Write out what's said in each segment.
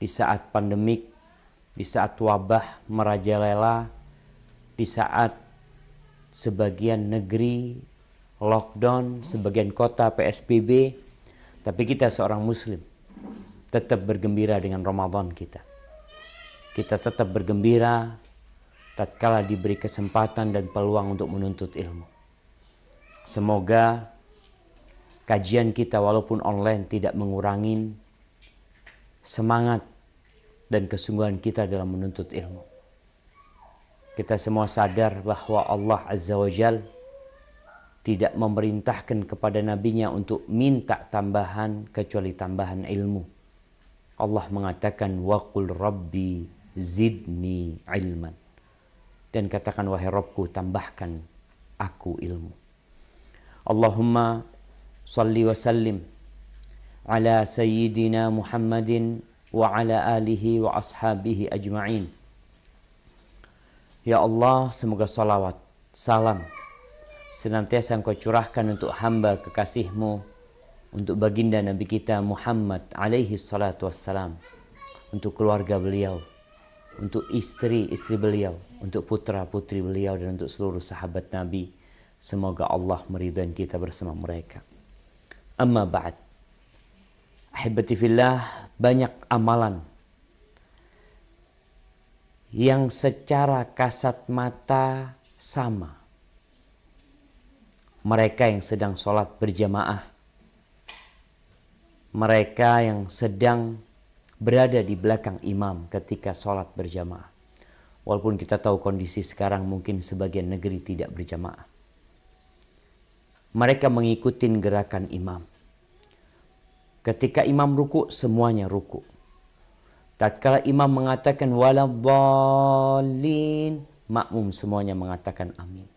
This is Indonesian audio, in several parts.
di saat pandemik, di saat wabah merajalela, di saat sebagian negeri lockdown, sebagian kota PSBB, tapi kita seorang muslim tetap bergembira dengan Ramadan kita. Kita tetap bergembira tatkala diberi kesempatan dan peluang untuk menuntut ilmu. Semoga kajian kita walaupun online tidak mengurangi semangat dan kesungguhan kita dalam menuntut ilmu. Kita semua sadar bahwa Allah Azza wa Jal tidak memerintahkan kepada nabinya untuk minta tambahan kecuali tambahan ilmu. Allah mengatakan waqul rabbi zidni ilman. Dan katakan wahai Rabbku tambahkan aku ilmu. Allahumma salli wa sallim ala sayyidina Muhammadin wa ala alihi wa ashabihi ajma'in. Ya Allah, semoga salawat, salam senantiasa Engkau curahkan untuk hamba kekasih-Mu, untuk baginda Nabi kita Muhammad alaihi salatu wassalam, untuk keluarga beliau, untuk istri-istri beliau, untuk putra-putri beliau, dan untuk seluruh sahabat Nabi. Semoga Allah meridhai kita bersama mereka. Amma ba'd. Ahibati fillah, banyak amalan yang secara kasat mata sama. Mereka yang sedang sholat berjamaah, mereka yang sedang berada di belakang imam ketika sholat berjamaah. Walaupun kita tahu kondisi sekarang mungkin sebagian negeri tidak berjamaah. Mereka mengikuti gerakan imam. Ketika imam ruku, semuanya ruku. Tatkala imam mengatakan waladhdallin, makmum semuanya mengatakan amin.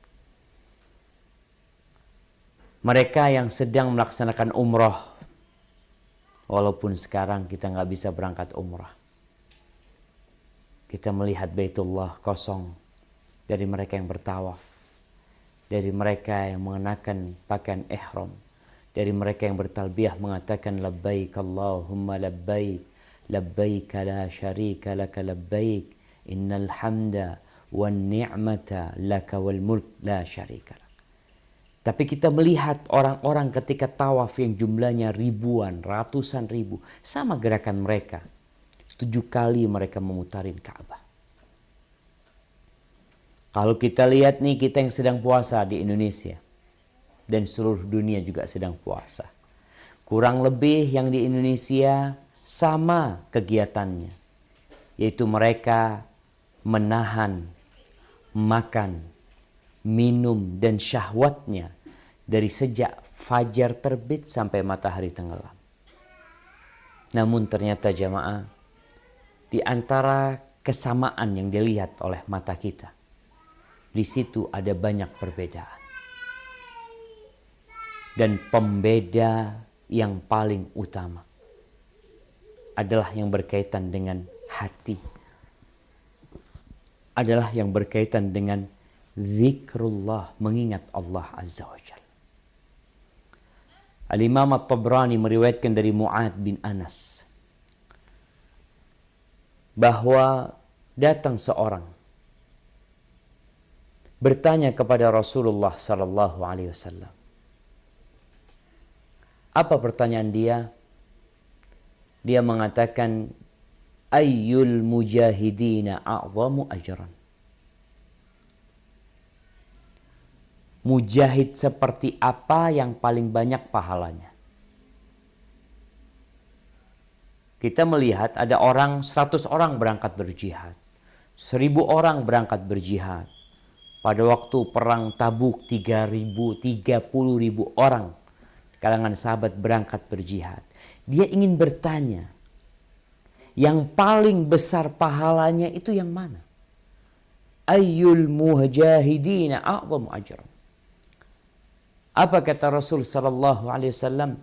Mereka yang sedang melaksanakan umroh, walaupun sekarang kita nggak bisa berangkat umrah. Kita melihat Baitullah kosong dari mereka yang bertawaf, dari mereka yang mengenakan pakaian ihram, dari mereka yang bertalbiyah mengatakan labbaik Allahumma labbaik, labbaik la syarika laka labbaik, innal hamda wan ni'mata laka wal mulk la syarika lak. Tapi kita melihat orang-orang ketika tawaf yang jumlahnya ribuan, ratusan ribu. Sama gerakan mereka. 7 kali mereka memutarin Ka'bah. Kalau kita lihat nih, kita yang sedang puasa di Indonesia. Dan seluruh dunia juga sedang puasa. Kurang lebih yang di Indonesia sama kegiatannya. Yaitu mereka menahan, makan, minum dan syahwatnya dari sejak fajar terbit sampai matahari tenggelam. Namun ternyata jamaah, di antara kesamaan yang dilihat oleh mata kita, di situ ada banyak perbedaan. Dan pembeda yang paling utama adalah yang berkaitan dengan hati. Adalah yang berkaitan dengan zikrullah, mengingat Allah Azza wa Jalla. Al-Imam At-Tabrani meriwayatkan dari Mu'ad bin Anas bahwa datang seorang bertanya kepada Rasulullah sallallahu alaihi wasallam. Apa pertanyaan dia? Dia mengatakan, ayyul mujahidina a'zamu ajran. Mujahid seperti apa yang paling banyak pahalanya? Kita melihat ada orang, 100 orang berangkat berjihad. 1000 orang berangkat berjihad. Pada waktu perang Tabuk 30.000 orang kalangan sahabat berangkat berjihad. Dia ingin bertanya, yang paling besar pahalanya itu yang mana? Ayyul mujahidina a'zamu ajran. Apa kata Rasul sallallahu alaihi wasallam?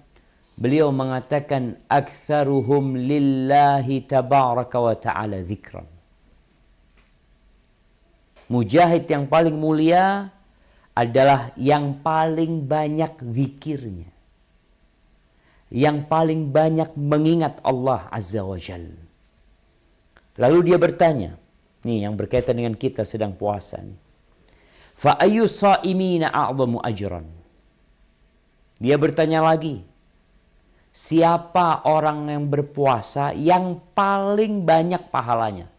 Beliau mengatakan aktsaruhum lillahi tabaraka wa ta'ala dzikran. Mujahid yang paling mulia adalah yang paling banyak zikirnya. Yang paling banyak mengingat Allah Azza wa Jalla. Lalu dia bertanya, nih yang berkaitan dengan kita sedang puasa nih. Fa ayyu sha'imina a'zamu ajran. Dia bertanya lagi, siapa orang yang berpuasa yang paling banyak pahalanya?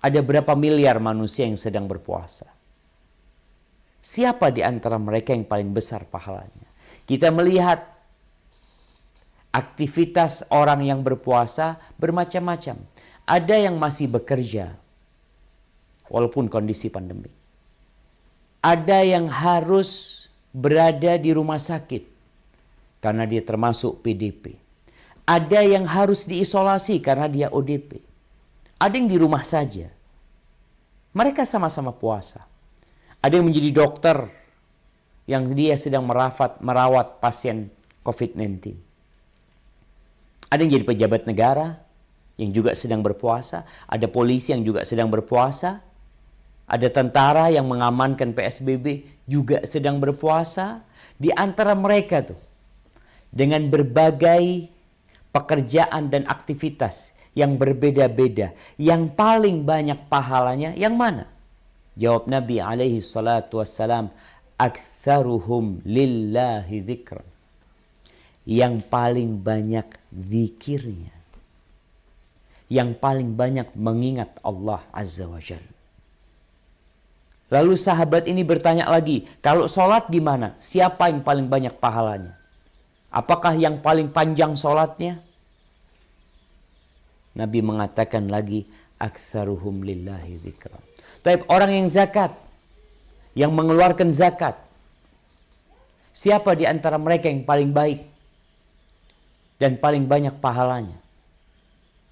Ada berapa miliar manusia yang sedang berpuasa? Siapa di antara mereka yang paling besar pahalanya? Kita melihat aktivitas orang yang berpuasa bermacam-macam. Ada yang masih bekerja, walaupun kondisi pandemi. Ada yang harus berada di rumah sakit, karena dia termasuk PDP. Ada yang harus diisolasi karena dia ODP. Ada yang di rumah saja. Mereka sama-sama puasa. Ada yang menjadi dokter yang dia sedang merawat pasien COVID-19. Ada yang jadi pejabat negara yang juga sedang berpuasa. Ada polisi yang juga sedang berpuasa. Ada tentara yang mengamankan PSBB juga sedang berpuasa. Di antara mereka tuh, dengan berbagai pekerjaan dan aktivitas yang berbeda-beda, yang paling banyak pahalanya yang mana? Jawab Nabi alaihi salatu wassalam, aktsaruhum lillahi dzikran. Yang paling banyak zikirnya, yang paling banyak mengingat Allah azza wa jalla. Lalu sahabat ini bertanya lagi, kalau sholat gimana? Siapa yang paling banyak pahalanya? Apakah yang paling panjang sholatnya? Nabi mengatakan lagi, aktsaruhum lillahi dzikran. Tapi orang yang zakat, yang mengeluarkan zakat, siapa di antara mereka yang paling baik dan paling banyak pahalanya?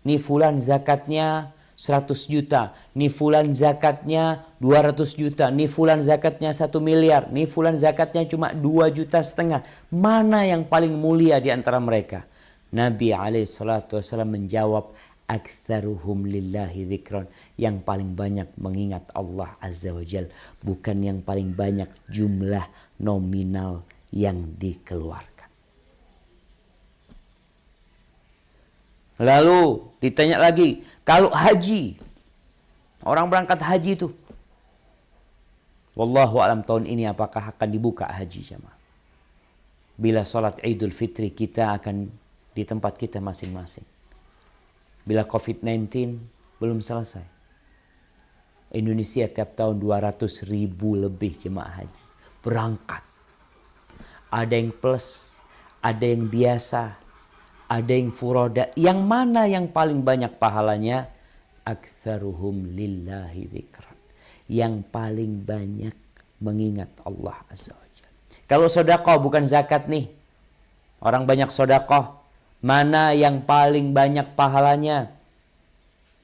Nih fulan zakatnya 100 juta, nih fulan zakatnya 200 juta, nih fulan zakatnya 1 miliar, nih fulan zakatnya cuma 2,5 juta. Mana yang paling mulia di antara mereka? Nabi alaihissalatu wassalam menjawab, aktsaruhum lillahi dzikran. Yang paling banyak mengingat Allah azza wa jal, bukan yang paling banyak jumlah nominal yang dikeluarkan. Lalu ditanya lagi, kalau haji, orang berangkat haji itu, wallahu alam tahun ini apakah akan dibuka haji jemaah? Bila sholat Idul Fitri kita akan di tempat kita masing-masing. Bila COVID-19 belum selesai. Indonesia tiap tahun 200.000 lebih jemaah haji berangkat. Ada yang plus, ada yang biasa, ada yang furoda. Yang mana yang paling banyak pahalanya? Aktsaruhum lillahi dzikran. Yang paling banyak mengingat Allah azza wa jalla. Kalau sedekah bukan zakat nih. Orang banyak sedekah. Mana yang paling banyak pahalanya?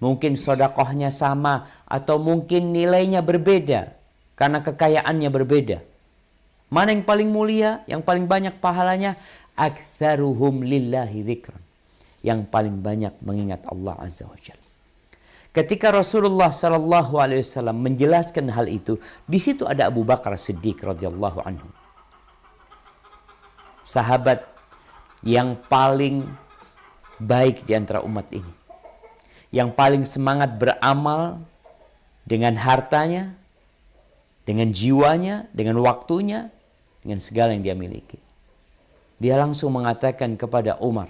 Mungkin sedekahnya sama atau mungkin nilainya berbeda karena kekayaannya berbeda. Mana yang paling mulia, yang paling banyak pahalanya? Aktsaruhum lillahi dzikran. Yang paling banyak mengingat Allah azza wa jalla. Ketika Rasulullah sallallahu alaihi wasallam menjelaskan hal itu, di situ ada Abu Bakar Siddiq radhiyallahu anhu. Sahabat yang paling baik di antara umat ini. Yang paling semangat beramal dengan hartanya, dengan jiwanya, dengan waktunya, dengan segala yang dia miliki. Dia langsung mengatakan kepada Umar,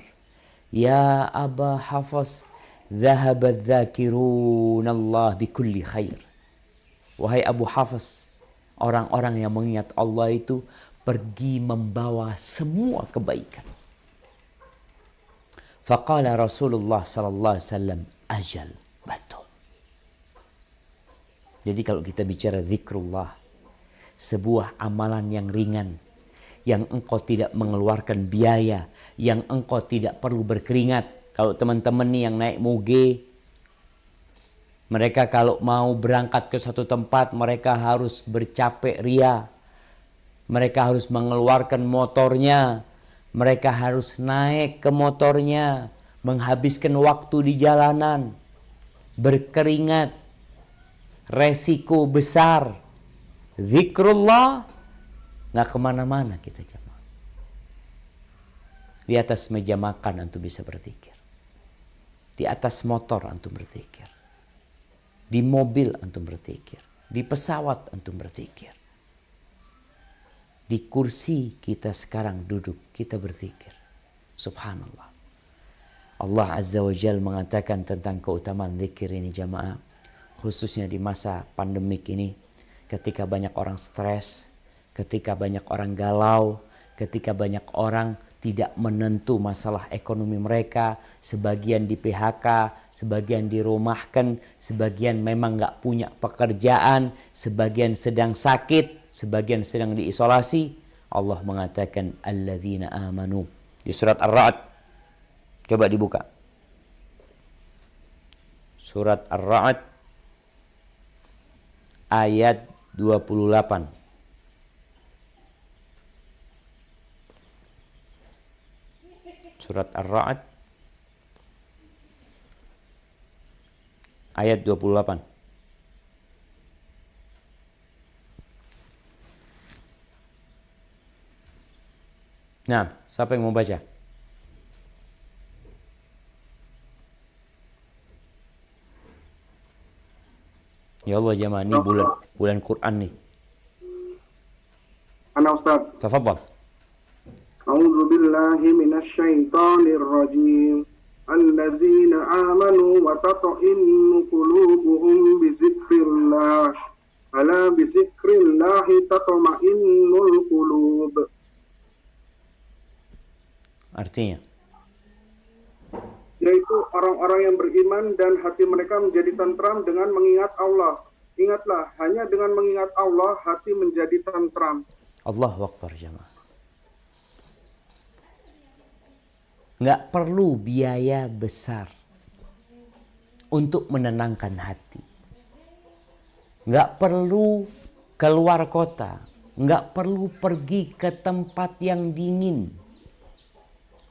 ya Aba Hafs, dhahaba dzakirun Allah bikulli khair. Wahai Abu Hafs, orang-orang yang mengingat Allah itu pergi membawa semua kebaikan. Faqala Rasulullah sallallahu alaihi wasallam, ajal, betul. Jadi kalau kita bicara zikrullah, sebuah amalan yang ringan, yang engkau tidak mengeluarkan biaya, yang engkau tidak perlu berkeringat. Kalau teman-teman nih yang naik moge, mereka kalau mau berangkat ke satu tempat, mereka harus bercapek ria. Mereka harus mengeluarkan motornya. Mereka harus naik ke motornya, menghabiskan waktu di jalanan, berkeringat, resiko besar. Zikrullah, nggak kemana-mana kita jemaah. Di atas meja makan antum bisa berzikir. Di atas motor antum berzikir. Di mobil antum berzikir. Di pesawat antum berzikir. Di kursi kita sekarang duduk, kita berzikir. Subhanallah. Allah Azza wa Jal mengatakan tentang keutamaan zikir ini jamaah. Khususnya di masa pandemik ini. Ketika banyak orang stres. Ketika banyak orang galau. Ketika banyak orang tidak menentu masalah ekonomi mereka. Sebagian di PHK. Sebagian dirumahkan. Sebagian memang gak punya pekerjaan. Sebagian sedang sakit. Sebagian sedang diisolasi. Allah mengatakan alladzina amanu. Di surat Ar-Ra'd. Coba dibuka. Surat Ar-Ra'd ayat 28. Surat Ar-Ra'd ayat 28. Nah, siapa yang mau baca? Ya Allah jamaah, ini bulan Quran nih. Ana Ustaz. Tafadhal. A'udzu billahi minasy syaithanir rajim. Allazina amanu wa tata'innu qulubuhum bi dzikrillah. Ala bi dzikrillah tatma'innul qulub. Artinya? Yaitu orang-orang yang beriman dan hati mereka menjadi tentram dengan mengingat Allah. Ingatlah, hanya dengan mengingat Allah hati menjadi tentram. Allahu Akbar jamaah. Nggak perlu biaya besar untuk menenangkan hati. Nggak perlu keluar kota. Nggak perlu pergi ke tempat yang dingin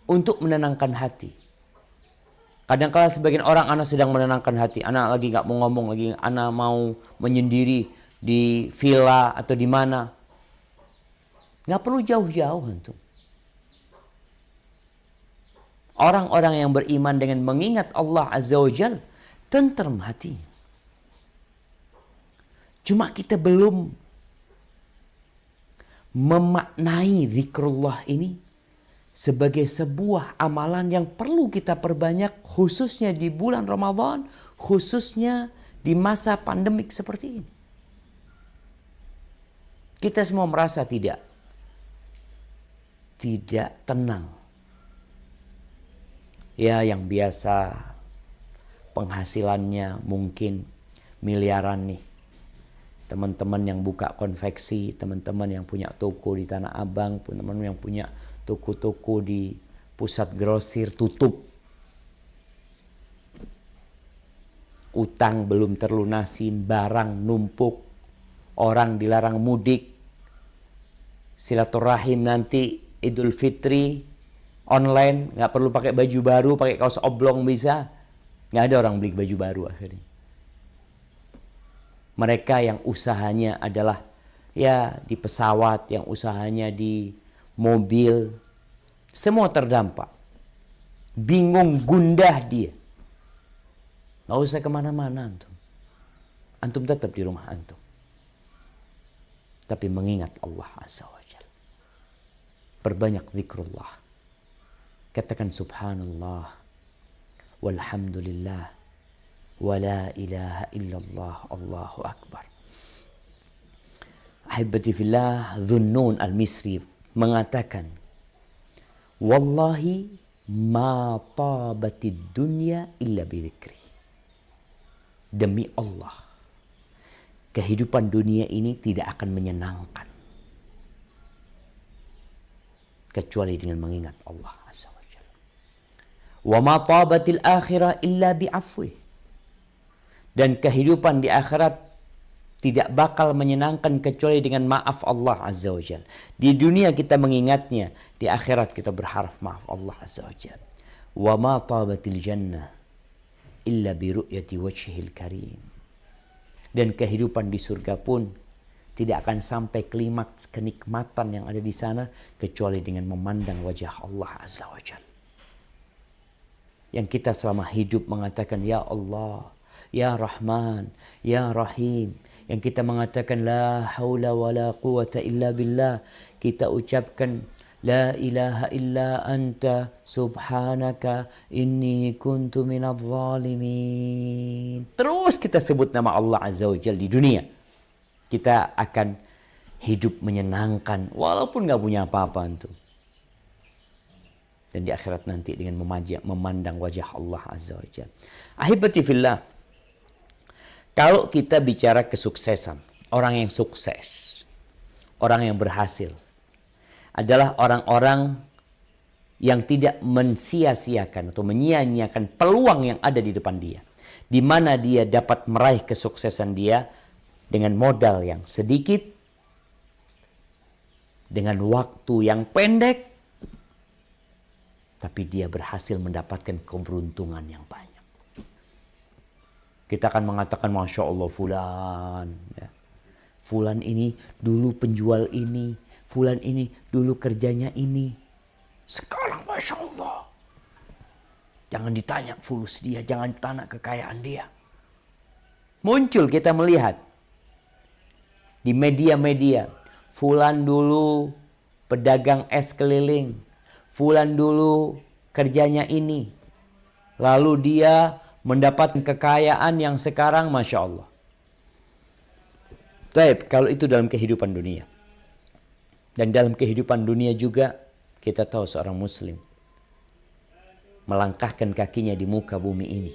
untuk menenangkan hati. Kadang-kala sebagian orang, anak sedang menenangkan hati. Anak lagi nggak mau ngomong lagi. Anak mau menyendiri di villa atau di mana. Nggak perlu jauh-jauh antum. Orang-orang yang beriman dengan mengingat Allah Azza wa Jal, tenteram hati. Cuma kita belum memaknai zikrullah ini sebagai sebuah amalan yang perlu kita perbanyak, khususnya di bulan Ramadan, khususnya di masa pandemik seperti ini. Kita semua merasa tidak tenang. Ya, yang biasa penghasilannya mungkin miliaran nih. Teman-teman yang buka konveksi, teman-teman yang punya toko di Tanah Abang, teman-teman yang punya toko-toko di pusat grosir tutup. Utang belum terlunasin, barang numpuk, orang dilarang mudik. Silaturahim nanti Idul Fitri online, nggak perlu pakai baju baru, pakai kaos oblong bisa. Nggak ada orang beli baju baru akhirnya. Mereka yang usahanya adalah ya di pesawat, yang usahanya di mobil, semua terdampak. Bingung, gundah dia. Gak usah kemana-mana antum. Antum tetap di rumah antum. Tapi mengingat Allah Azza wa Jalla. Perbanyak zikrullah. Katakan subhanallah, walhamdulillah, wa la ilaha illallah, Allahu Akbar. Ahibati fillah, Dhunnun al-Misri mengatakan, wallahi ma tabatid dunya illa bidzikri. Demi Allah, kehidupan dunia ini tidak akan menyenangkan kecuali dengan mengingat Allah Azza wa Jalla. Wa ma tabatil akhirah illa bi'afwih. Dan kehidupan di akhirat tidak bakal menyenangkan kecuali dengan maaf Allah Azza wa Jalla. Di dunia kita mengingatnya, di akhirat kita berharap maaf Allah Azza wa Jalla. Wa ma tabatil jannah illa bi ru'yati wajhil karim. Dan kehidupan di surga pun tidak akan sampai klimaks kenikmatan yang ada di sana kecuali dengan memandang wajah Allah Azza wa Jalla. yang kita selama hidup mengatakan ya Allah, ya Rahman, ya Rahim. Yang kita mengatakan la haula wa la quwata illa billah. Kita ucapkan la ilaha illa anta subhanaka inni kuntu minadh zalimin. Terus kita sebut nama Allah Azza wa Jalla di dunia. Kita akan hidup menyenangkan walaupun gak punya apa-apa antum. Dan di akhirat nanti dengan memandang wajah Allah Azza wa Jalla. Ahibati fillah. Kalau kita bicara kesuksesan, orang yang sukses, orang yang berhasil, adalah orang-orang yang tidak mensia-siakan atau menyia-nyiakan peluang yang ada di depan dia. Di mana dia dapat meraih kesuksesan dia dengan modal yang sedikit, dengan waktu yang pendek, tapi dia berhasil mendapatkan keberuntungan yang banyak. Kita akan mengatakan Masya Allah fulan. Ya. Fulan ini dulu penjual ini. Fulan ini dulu kerjanya ini. Sekarang Masya Allah. Jangan ditanya fulus dia. Jangan ditanya kekayaan dia. Muncul kita melihat. Di media-media. Fulan dulu pedagang es keliling. Fulan dulu kerjanya ini. Lalu dia mendapatkan kekayaan yang sekarang Masya Allah. Baik, kalau itu dalam kehidupan dunia. Dan dalam kehidupan dunia juga kita tahu seorang muslim melangkahkan kakinya di muka bumi ini.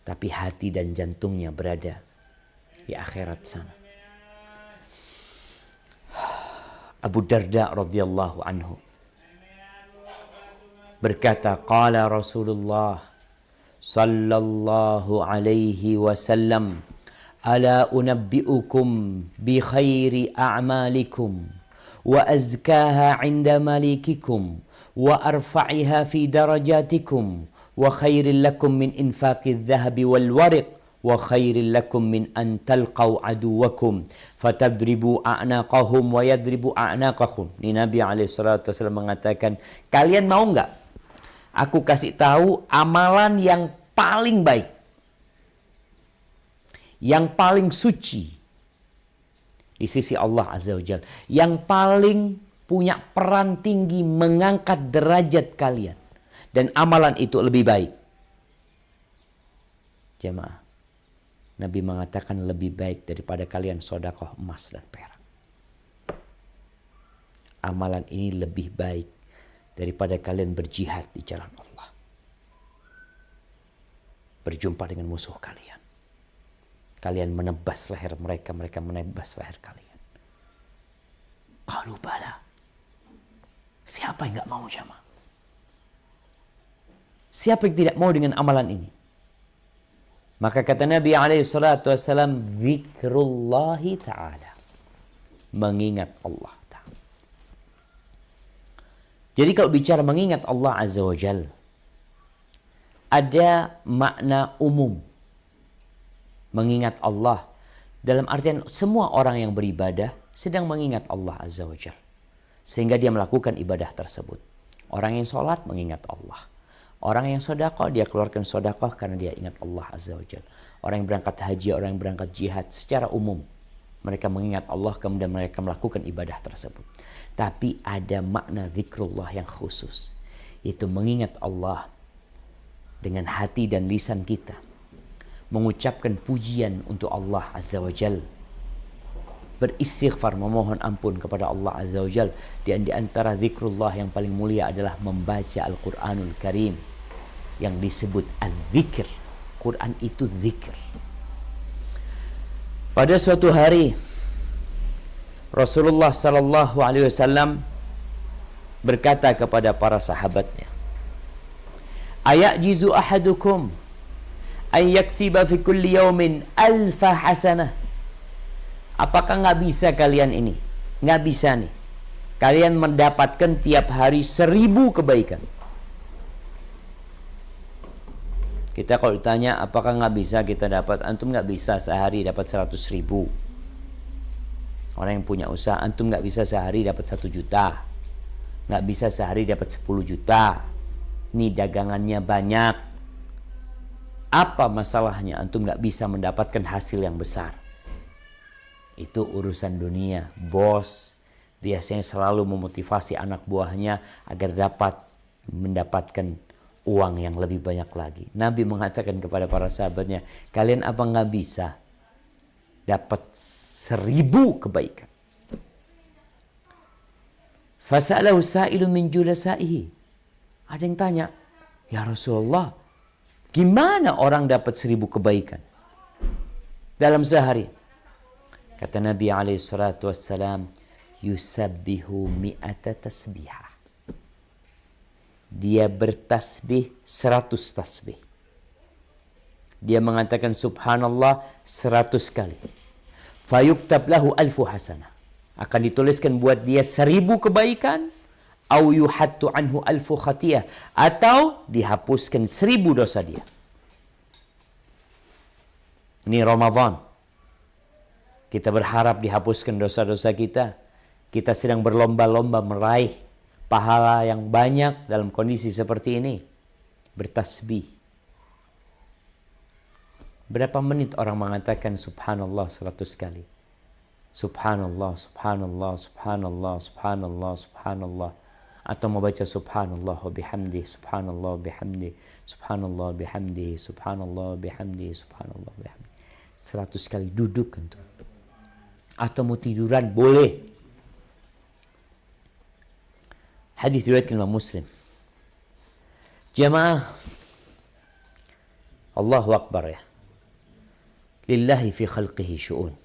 Tapi hati dan jantungnya berada di akhirat sana. Abu Darda radhiyallahu anhu berkata, qala Rasulullah sallallahu alaihi wasallam, ala unabbi'ukum bi khairi a'malikum wa azkaha 'inda malikikum wa arfa'iha fi darajatikum wa khairil lakum min infaqidh dhahabi wal wariq wa khairil lakum min an talqaw aduwakum fatadribu a'naqahum wa yadribu a'naqakum. Ini Nabi alaihissalatu wasallam mengatakan, kalian mau enggak aku kasih tahu amalan yang paling baik, yang paling suci di sisi Allah Azza wa Jalla, yang paling punya peran tinggi mengangkat derajat kalian, dan amalan itu lebih baik. Jemaah, Nabi mengatakan lebih baik daripada kalian sedekah emas dan perak. Amalan ini lebih baik daripada kalian berjihad di jalan Allah. Berjumpa dengan musuh kalian. Kalian menebas leher mereka, mereka menebas leher kalian. Qalu bala. Siapa yang gak mau jamaah? Siapa yang tidak mau dengan amalan ini? Maka kata Nabi SAW, zikrullahi ta'ala. Mengingat Allah. Jadi kalau bicara mengingat Allah Azza wa Jal, ada makna umum. Mengingat Allah dalam artian semua orang yang beribadah sedang mengingat Allah Azza wa Jal, sehingga dia melakukan ibadah tersebut. Orang yang sholat mengingat Allah. Orang yang sedekah, dia keluarkan sedekah karena dia ingat Allah Azza wa Jal. Orang yang berangkat haji, orang yang berangkat jihad, secara umum mereka mengingat Allah, kemudian mereka melakukan ibadah tersebut. Tapi ada makna zikrullah yang khusus, yaitu mengingat Allah dengan hati dan lisan kita, mengucapkan pujian untuk Allah Azza wa Jal, beristighfar, memohon ampun kepada Allah Azza wa Jal. Dan di antara zikrullah yang paling mulia adalah membaca Al-Quranul Karim yang disebut al-zikr. Quran itu zikr. Pada suatu hari Rasulullah sallallahu alaihi wasallam berkata kepada para sahabatnya, ayajizu ahadukum ay yaksiba fi kulli yawmin alfa hasanah. Apakah nggak bisa kalian ini? Nggak bisa nih. Kalian mendapatkan tiap hari 1000 kebaikan. Kita kalau ditanya apakah nggak bisa kita dapat, antum nggak bisa sehari dapat 100.000. Orang yang punya usaha, antum nggak bisa sehari dapat 1 juta, nggak bisa sehari dapat 10 juta. nih dagangannya banyak. Apa masalahnya antum gak bisa mendapatkan hasil yang besar? Itu urusan dunia. Bos biasanya selalu memotivasi anak buahnya agar dapat mendapatkan uang yang lebih banyak lagi. Nabi mengatakan kepada para sahabatnya, kalian apa gak bisa dapat 1000 kebaikan? Fasa'alahu sa'ilun min julasaihi. Ada yang tanya, ya Rasulullah, gimana orang dapat 1000 kebaikan dalam sehari? Kata Nabi SAW, yusabbihu mi'ata tasbihah. Dia bertasbih 100 tasbih. Dia mengatakan subhanallah 100 kali. Fayuktab lahu 1000 hasanah. Akan dituliskan buat dia 1000 kebaikan. Au yuhattu anhu 1000 khatiyah. Atau dihapuskan 1000 dosa dia. Ini Ramadan. Kita berharap dihapuskan dosa-dosa kita. Kita sedang berlomba-lomba meraih pahala yang banyak dalam kondisi seperti ini. Bertasbih. Berapa menit orang mengatakan subhanallah 100 kali? Subhanallah, subhanallah, subhanallah, subhanallah, subhanallah. Atau membaca subhanallah wa bihamdi, subhanallah wa bihamdi, subhanallah wa bihamdi, subhanallah wa bihamdi, subhanallah wa bihamdi. 100 kali duduk kan tuh. Atau mau tiduran boleh. Hadis riwayat Imam Muslim. Jamaah, Allahu Akbar ya. Lillahi fi khalqihi syu'un.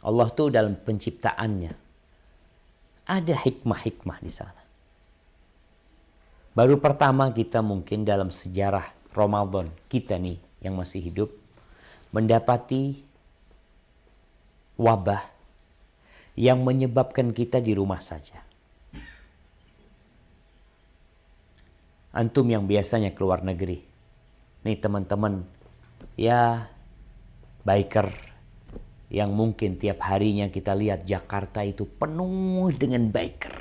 Allah tuh dalam penciptaannya ada hikmah-hikmah di sana. Baru pertama kita mungkin dalam sejarah Ramadan kita nih yang masih hidup mendapati wabah yang menyebabkan kita di rumah saja. Antum yang biasanya keluar negeri, nih teman-teman ya biker yang mungkin tiap harinya kita lihat Jakarta itu penuh dengan biker.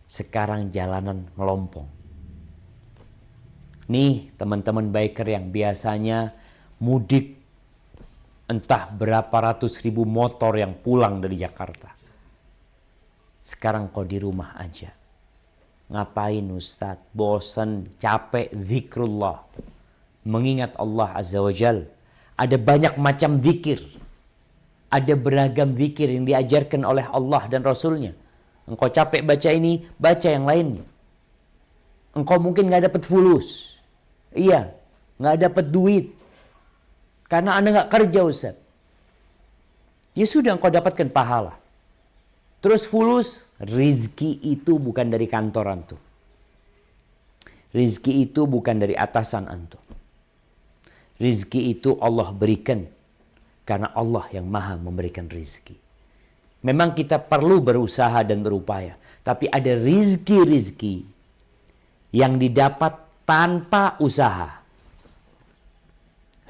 Sekarang jalanan melompong. Nih teman-teman biker yang biasanya mudik entah berapa ratus ribu motor yang pulang dari Jakarta. Sekarang kok di rumah aja. Ngapain Ustadz? Bosan, capek, zikrullah. Mengingat Allah Azza wa Jal. Ada banyak macam zikir. Ada beragam zikir yang diajarkan oleh Allah dan Rasulnya. Engkau capek baca ini, baca yang lainnya. Engkau mungkin gak dapat fulus. Iya, gak dapat duit. Karena Anda gak kerja Ustaz. Ya sudah engkau dapatkan pahala. Terus fulus, rizki itu bukan dari kantor antum. Rizki itu bukan dari atasan antum. Rizki itu Allah berikan karena Allah yang maha memberikan rizki. Memang kita perlu berusaha dan berupaya. Tapi ada rizki-rizki yang didapat tanpa usaha.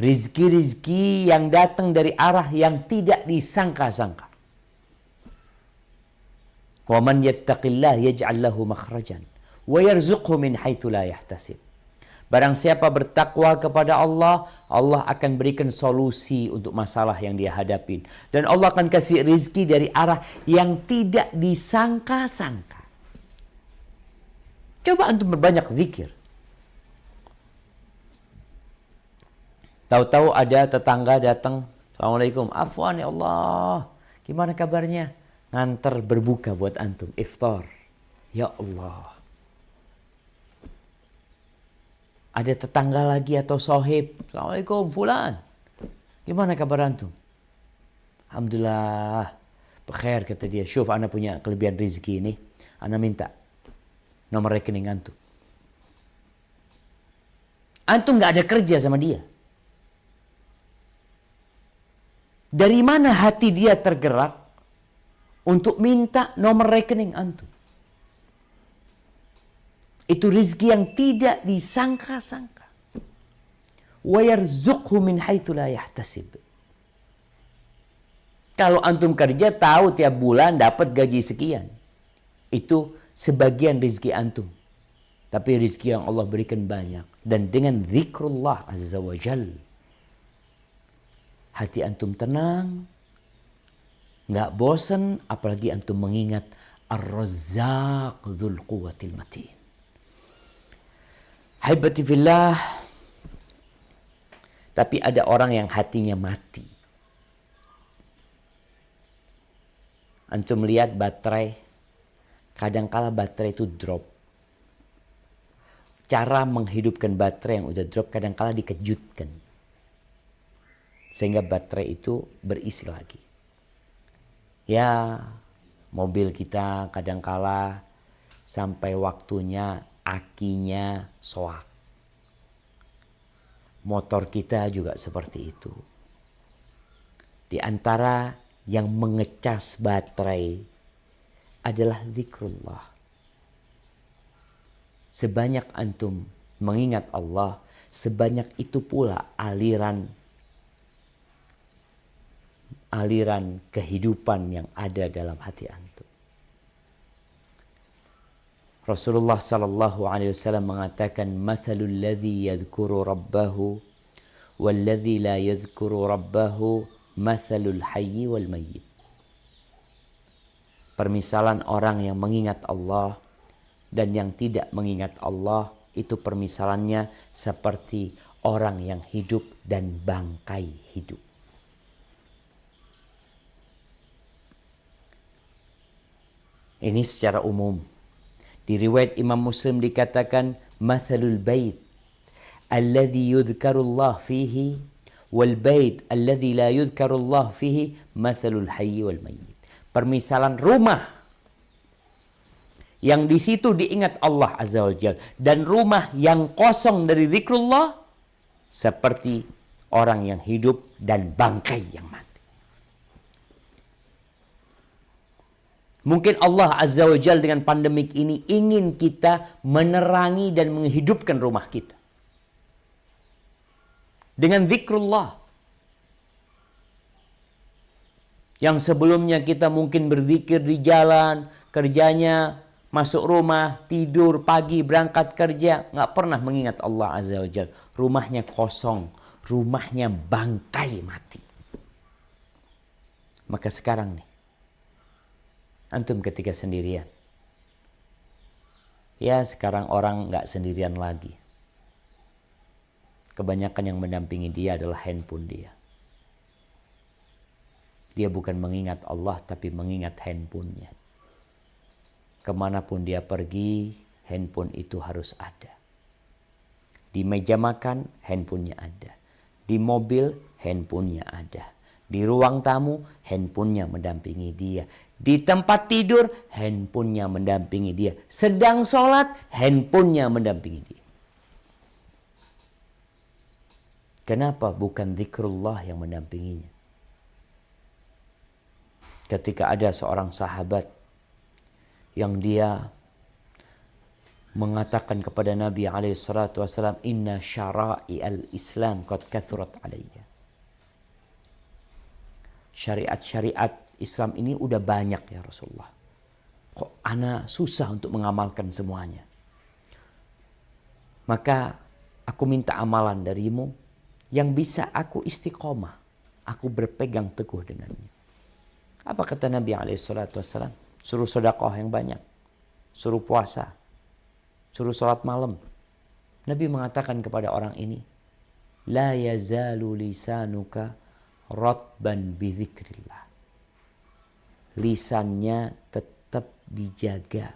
Rizki-rizki yang datang dari arah yang tidak disangka-sangka. Wa man yattaqillah yaj'al lahu makhrajan wa yarzuqhu min haitsu la yahtasib. Barang siapa bertakwa kepada Allah, Allah akan berikan solusi untuk masalah yang dia hadapin. Dan Allah akan kasih rizki dari arah yang tidak disangka-sangka. Coba antum berbanyak zikir. Tahu-tahu ada tetangga datang, Assalamualaikum, afwan ya Allah, gimana kabarnya? Nganter berbuka buat antum, iftar. Ya Allah. Ada tetangga lagi atau sohib. Assalamualaikum fulan. Gimana kabar antum? Alhamdulillah. Bekhair kata dia. Syuf ana punya kelebihan rezeki ini. Ana minta nomor rekening antum. Antum gak ada kerja sama dia. Dari mana hati dia tergerak untuk minta nomor rekening antum? Itu rizki yang tidak disangka-sangka. Wa yarzuqhu min haitsu la yahtasib. Kalau antum kerja tahu tiap bulan dapat gaji sekian. Itu sebagian rizki antum. Tapi rizki yang Allah berikan banyak. Dan dengan zikrullah azza wa jal, hati antum tenang, nggak bosan, apalagi antum mengingat Ar-Razzaq dzul quwwatil matin. Haibati fillah, tapi ada orang yang hatinya mati. Antum lihat baterai, kadangkala baterai itu drop. Cara menghidupkan baterai yang udah drop kadangkala dikejutkan. Sehingga baterai itu berisi lagi. Ya, mobil kita kadangkala sampai waktunya akinya soak. Motor kita juga seperti itu. Di antara yang mengecas baterai adalah zikrullah. Sebanyak antum mengingat Allah, sebanyak itu pula aliran kehidupan yang ada dalam hati antum. Rasulullah sallallahu alaihi wasallam mengatakan, "Mathalul ladzi yadhkuru rabbahu wal ladzi la yadhkuru rabbahu mathalul hayyi wal mayyit." Permisalan orang yang mengingat Allah dan yang tidak mengingat Allah itu permisalannya seperti orang yang hidup dan bangkai hidup. Ini secara umum. Di riwayat Imam Muslim dikatakan mathalul bait alladhi yudhkarullah fihi wal bait alladhi la yudhkarullah fihi mathalul hayy wal mayyit. Permisalan rumah yang di situ diingat Allah Azza wa Jalla dan rumah yang kosong dari zikrullah seperti orang yang hidup dan bangkai yang mati. Mungkin Allah Azza wa Jalla dengan pandemik ini ingin kita menerangi dan menghidupkan rumah kita dengan zikrullah. Yang sebelumnya kita mungkin berzikir di jalan, kerjanya, masuk rumah, tidur, pagi, berangkat kerja, nggak pernah mengingat Allah Azza wa Jalla. Rumahnya kosong, rumahnya bangkai mati. Maka sekarang nih, antum ketika sendirian. Ya sekarang orang nggak sendirian lagi. Kebanyakan yang mendampingi dia adalah handphone dia. Dia bukan mengingat Allah tapi mengingat handphonenya. Kemanapun dia pergi, handphone itu harus ada. Di meja makan, handphonenya ada. Di mobil, handphonenya ada. Di ruang tamu, handphonenya mendampingi dia. Di tempat tidur, handphonenya mendampingi dia. Sedang sholat, handphonenya mendampingi dia. Kenapa bukan zikrullah yang mendampinginya? Ketika ada seorang sahabat yang dia mengatakan kepada Nabi SAW, "Inna syara'i al-Islam qad kathurat alayya." Syariat-syariat Islam ini udah banyak ya Rasulullah. Kok ana susah untuk mengamalkan semuanya? Maka aku minta amalan darimu yang bisa aku istiqomah. Aku berpegang teguh dengannya. Apa kata Nabi SAW? Suruh sedekah yang banyak. Suruh puasa. Suruh sholat malam. Nabi mengatakan kepada orang ini, "La yazalu lisanuka ratban bizikrillah." Lisannya tetap dijaga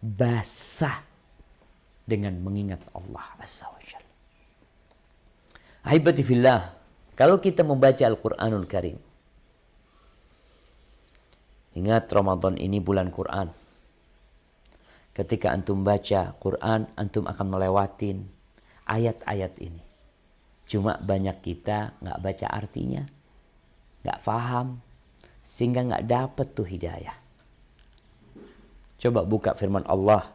basah dengan mengingat Allah Azza wa Jalla. Ahibati fillah, kalau kita membaca Al-Quranul Karim, ingat Ramadan ini bulan Quran. Ketika antum baca Quran, antum akan melewatin ayat-ayat ini. Cuma banyak kita nggak baca artinya, nggak paham, sehingga nggak dapat tuh hidayah. Coba buka firman Allah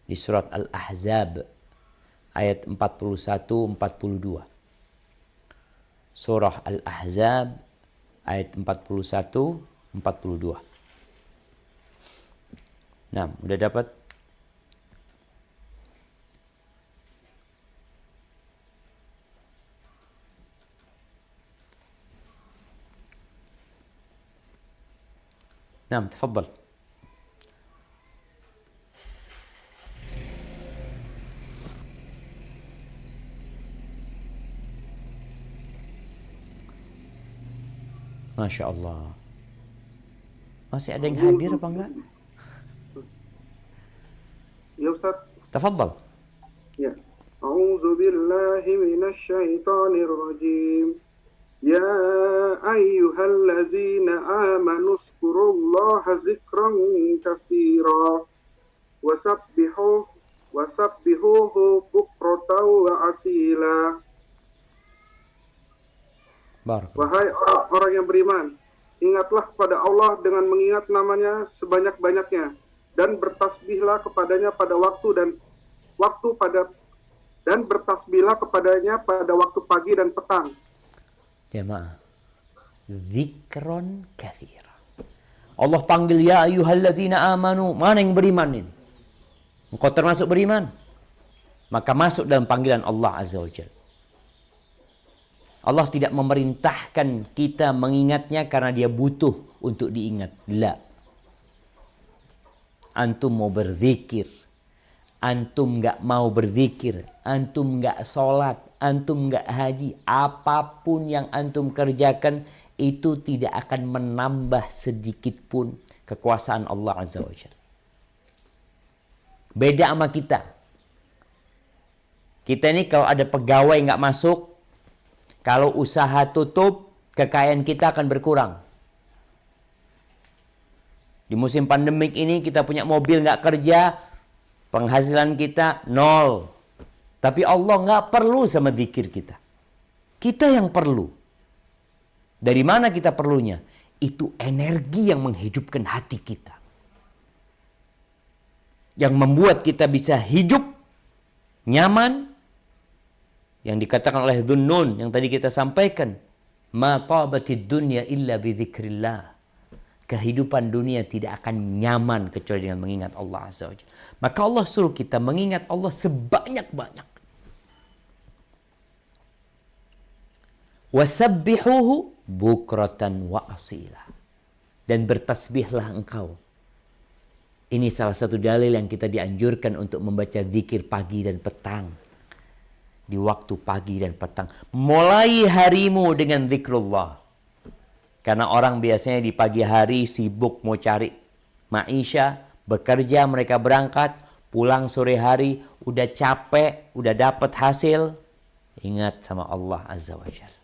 di surat Al-Ahzab ayat 41-42. Surah Al-Ahzab ayat 41-42. Nah, udah dapat? Naam, tafadhal. Masya Allah. Masih ada yang hadir apa enggak? Ya Ustaz. Tafadhal. Ya. A'udzu billahi minasyaitonir rajim. Ya ayyuhallazina amanu zkurullaha zikran katsira wasabbihuhu bukratan wa asila. Wahai orang-orang yang beriman, ingatlah kepada Allah dengan mengingat namanya sebanyak-banyaknya dan bertasbihlah kepadanya pada bertasbihlah kepadanya pada waktu pagi dan petang. Jemaah, zikron katsira. Allah panggil ya ayyuhalladzina amanu. Mana yang beriman ini? Engkau termasuk beriman? Maka masuk dalam panggilan Allah Azza wa Jalla. Allah tidak memerintahkan kita mengingatnya karena dia butuh untuk diingat. La. Antum mau berzikir, antum nggak mau berzikir, antum nggak sholat, antum nggak haji, apapun yang antum kerjakan itu tidak akan menambah sedikit pun kekuasaan Allah Azza wa Jalla. Beda sama kita. Kita ini kalau ada pegawai nggak masuk, kalau usaha tutup, kekayaan kita akan berkurang. Di musim pandemik ini kita punya mobil nggak kerja, penghasilan kita nol. Tapi Allah nggak perlu sama zikir kita. Kita yang perlu. Dari mana kita perlunya? Itu energi yang menghidupkan hati kita. Yang membuat kita bisa hidup nyaman. Yang dikatakan oleh Dhunnun yang tadi kita sampaikan, ma tabatid dunya illa bidzikrillah. Kehidupan dunia tidak akan nyaman kecuali dengan mengingat Allah Azza wa Jalla. Maka Allah suruh kita mengingat Allah sebanyak-banyak. Wasabbihuhu bukratan wa asila. Dan bertasbihlah engkau. Ini salah satu dalil yang kita dianjurkan untuk membaca zikir pagi dan petang. Di waktu pagi dan petang. Mulai harimu dengan zikrullah. Karena orang biasanya di pagi hari sibuk mau cari maisha, bekerja, mereka berangkat, pulang sore hari, udah capek, udah dapat hasil. Ingat sama Allah Azza wa Jalla.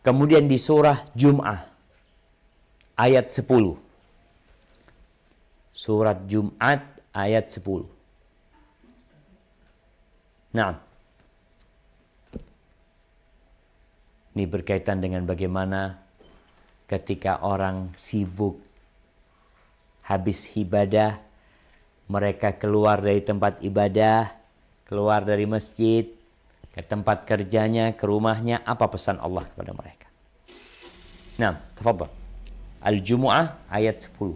Kemudian di surah Jum'ah, ayat 10. Surat Jum'at, ayat 10. Nah, ini berkaitan dengan bagaimana ketika orang sibuk habis ibadah, mereka keluar dari tempat ibadah, keluar dari masjid, ke tempat kerjanya, ke rumahnya, apa pesan Allah kepada mereka? Nah, tafadhal. Al-Jumu'ah ayat 10.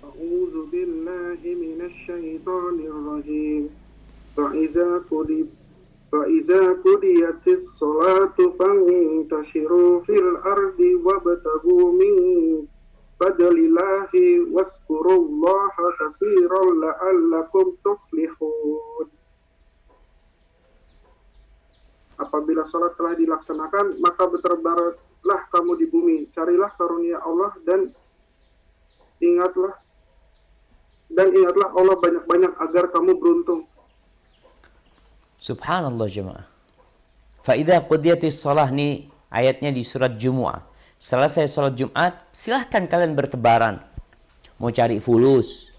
A'udzu billahi minasyaitonir rajim. فإذا قضيت الصلاة فانتشروا في الأرض وابتغوا من فضل الله واذكروا الله كثيرا لعلكم تفلحون. Apabila salat telah dilaksanakan, maka bertebaranlah kamu di bumi, carilah karunia Allah dan ingatlah Allah banyak-banyak agar kamu beruntung. Subhanallah jemaah. Fa'idha qudiyatis salah, nih ayatnya di surat Jumu'ah. Selesai salat Jumat, silahkan kalian bertebaran. Mau cari fulus,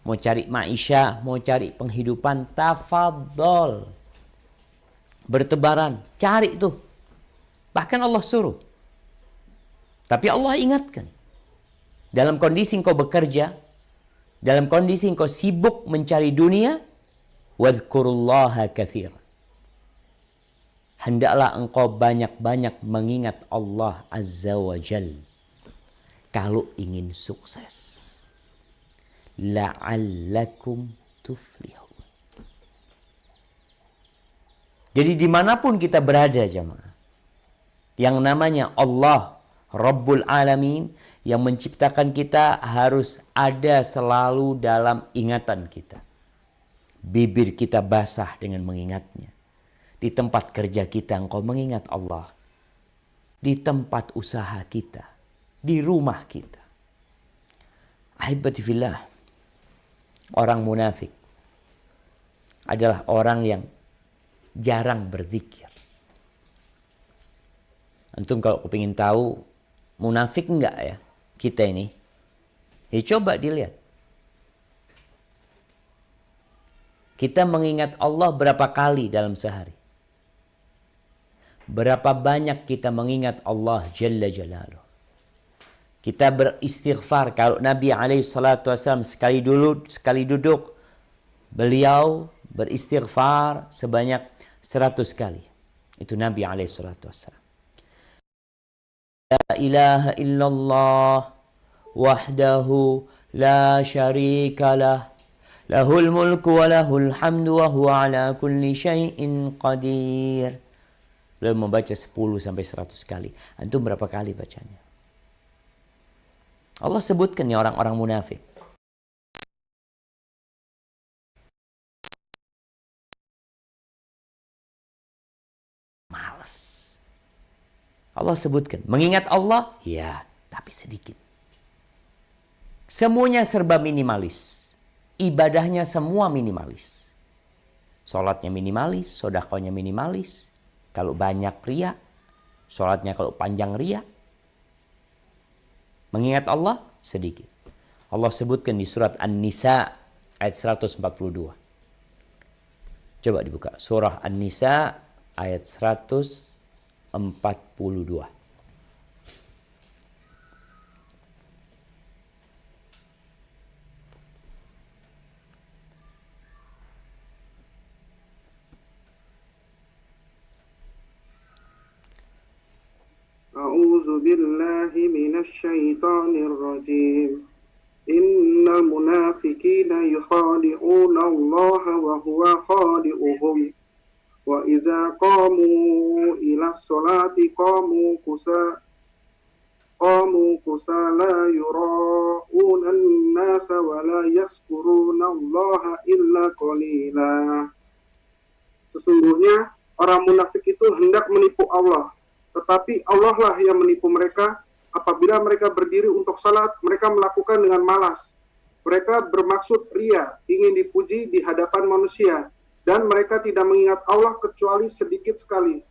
mau cari maisha, mau cari penghidupan, tafadhol. Bertebaran, cari itu. Bahkan Allah suruh. Tapi Allah ingatkan. Dalam kondisi engkau bekerja, dalam kondisi engkau sibuk mencari dunia, wadhkurullaha katsira. Hendaklah engkau banyak-banyak mengingat Allah Azza wa Jal. Kalau ingin sukses. La'allakum tuflihun. Jadi dimanapun kita berada jemaah. Yang namanya Allah, Rabbul Alamin, yang menciptakan kita harus ada selalu dalam ingatan kita. Bibir kita basah dengan mengingatnya. Di tempat kerja kita engkau mengingat Allah. Di tempat usaha kita. Di rumah kita. Ahibati fillah. Orang munafik adalah orang yang jarang berzikir. Antum kalau kepingin tahu munafik enggak ya kita ini, ya coba dilihat. Kita mengingat Allah berapa kali dalam sehari? Berapa banyak kita mengingat Allah Jalla Jalaluh? Kita beristighfar. Kalau Nabi SAW sekali duduk, beliau beristighfar sebanyak 100 kali. Itu Nabi SAW. La ilaha illallah wahdahu la syarika lah. Lahul mulku wa lahul hamdu wa huwa ala kulli syai'in qadir. Beliau membaca 10 sampai 100 kali. Antum berapa kali bacanya? Allah sebutkan ya orang-orang munafik. Malas. Allah sebutkan. Mengingat Allah? Ya, tapi sedikit. Semuanya serba minimalis. Ibadahnya semua minimalis. Sholatnya minimalis, sodakohnya minimalis. Kalau banyak ria, sholatnya kalau panjang ria. Mengingat Allah sedikit. Allah sebutkan di surat An-Nisa ayat 142. Coba dibuka. Surah An-Nisa ayat 142. A'udzu billahi minasy syaithanir rajim. Innal munafiqina yukhadi'una Allah wa huwa khadi'uhum. Wa idza qamu ila sholati qamu kusala yura'una an-nasa wa la yazkuruna Allah illa qalila. Sesungguhnya orang munafik itu hendak menipu Allah, tetapi Allah lah yang menipu mereka. Apabila mereka berdiri untuk salat, mereka melakukan dengan malas. Mereka bermaksud ria, ingin dipuji di hadapan manusia. Dan mereka tidak mengingat Allah kecuali sedikit sekali.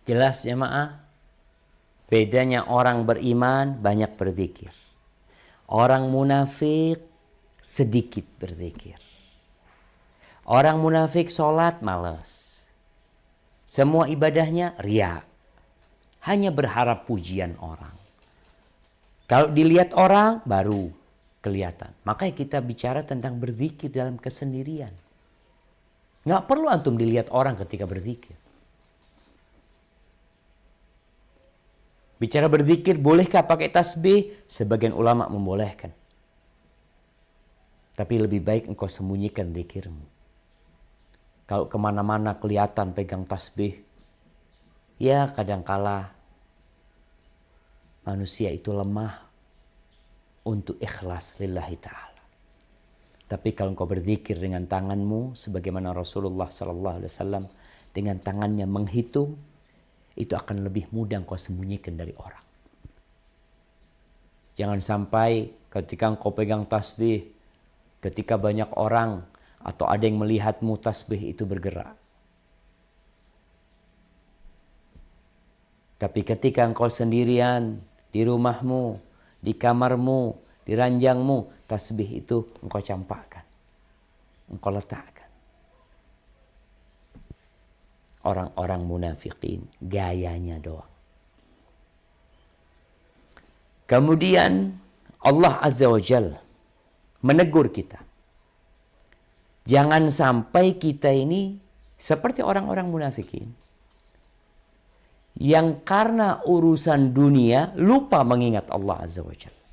Jelas jemaah? Bedanya orang beriman banyak berzikir. Orang munafik sedikit berzikir. Orang munafik sholat malas. Semua ibadahnya ria. Hanya berharap pujian orang. Kalau dilihat orang baru kelihatan. Makanya kita bicara tentang berzikir dalam kesendirian. Nggak perlu antum dilihat orang ketika berzikir. Bicara berzikir, bolehkah pakai tasbih? Sebagian ulama membolehkan. Tapi lebih baik engkau sembunyikan zikirmu. Kalau kemana-mana kelihatan pegang tasbih, ya kadangkala manusia itu lemah untuk ikhlas lillahi ta'ala. Tapi kalau engkau berzikir dengan tanganmu, sebagaimana Rasulullah SAW dengan tangannya menghitung, itu akan lebih mudah engkau sembunyikan dari orang. Jangan sampai ketika engkau pegang tasbih, ketika banyak orang atau ada yang melihatmu, tasbih itu bergerak. Tapi ketika engkau sendirian di rumahmu, di kamarmu, di ranjangmu, tasbih itu engkau campakkan. Engkau letakkan. Orang-orang munafikin gayanya doang. Kemudian Allah Azza wa Jalla menegur kita. Jangan sampai kita ini seperti orang-orang munafikin yang karena urusan dunia lupa mengingat Allah Azza wa Jalla.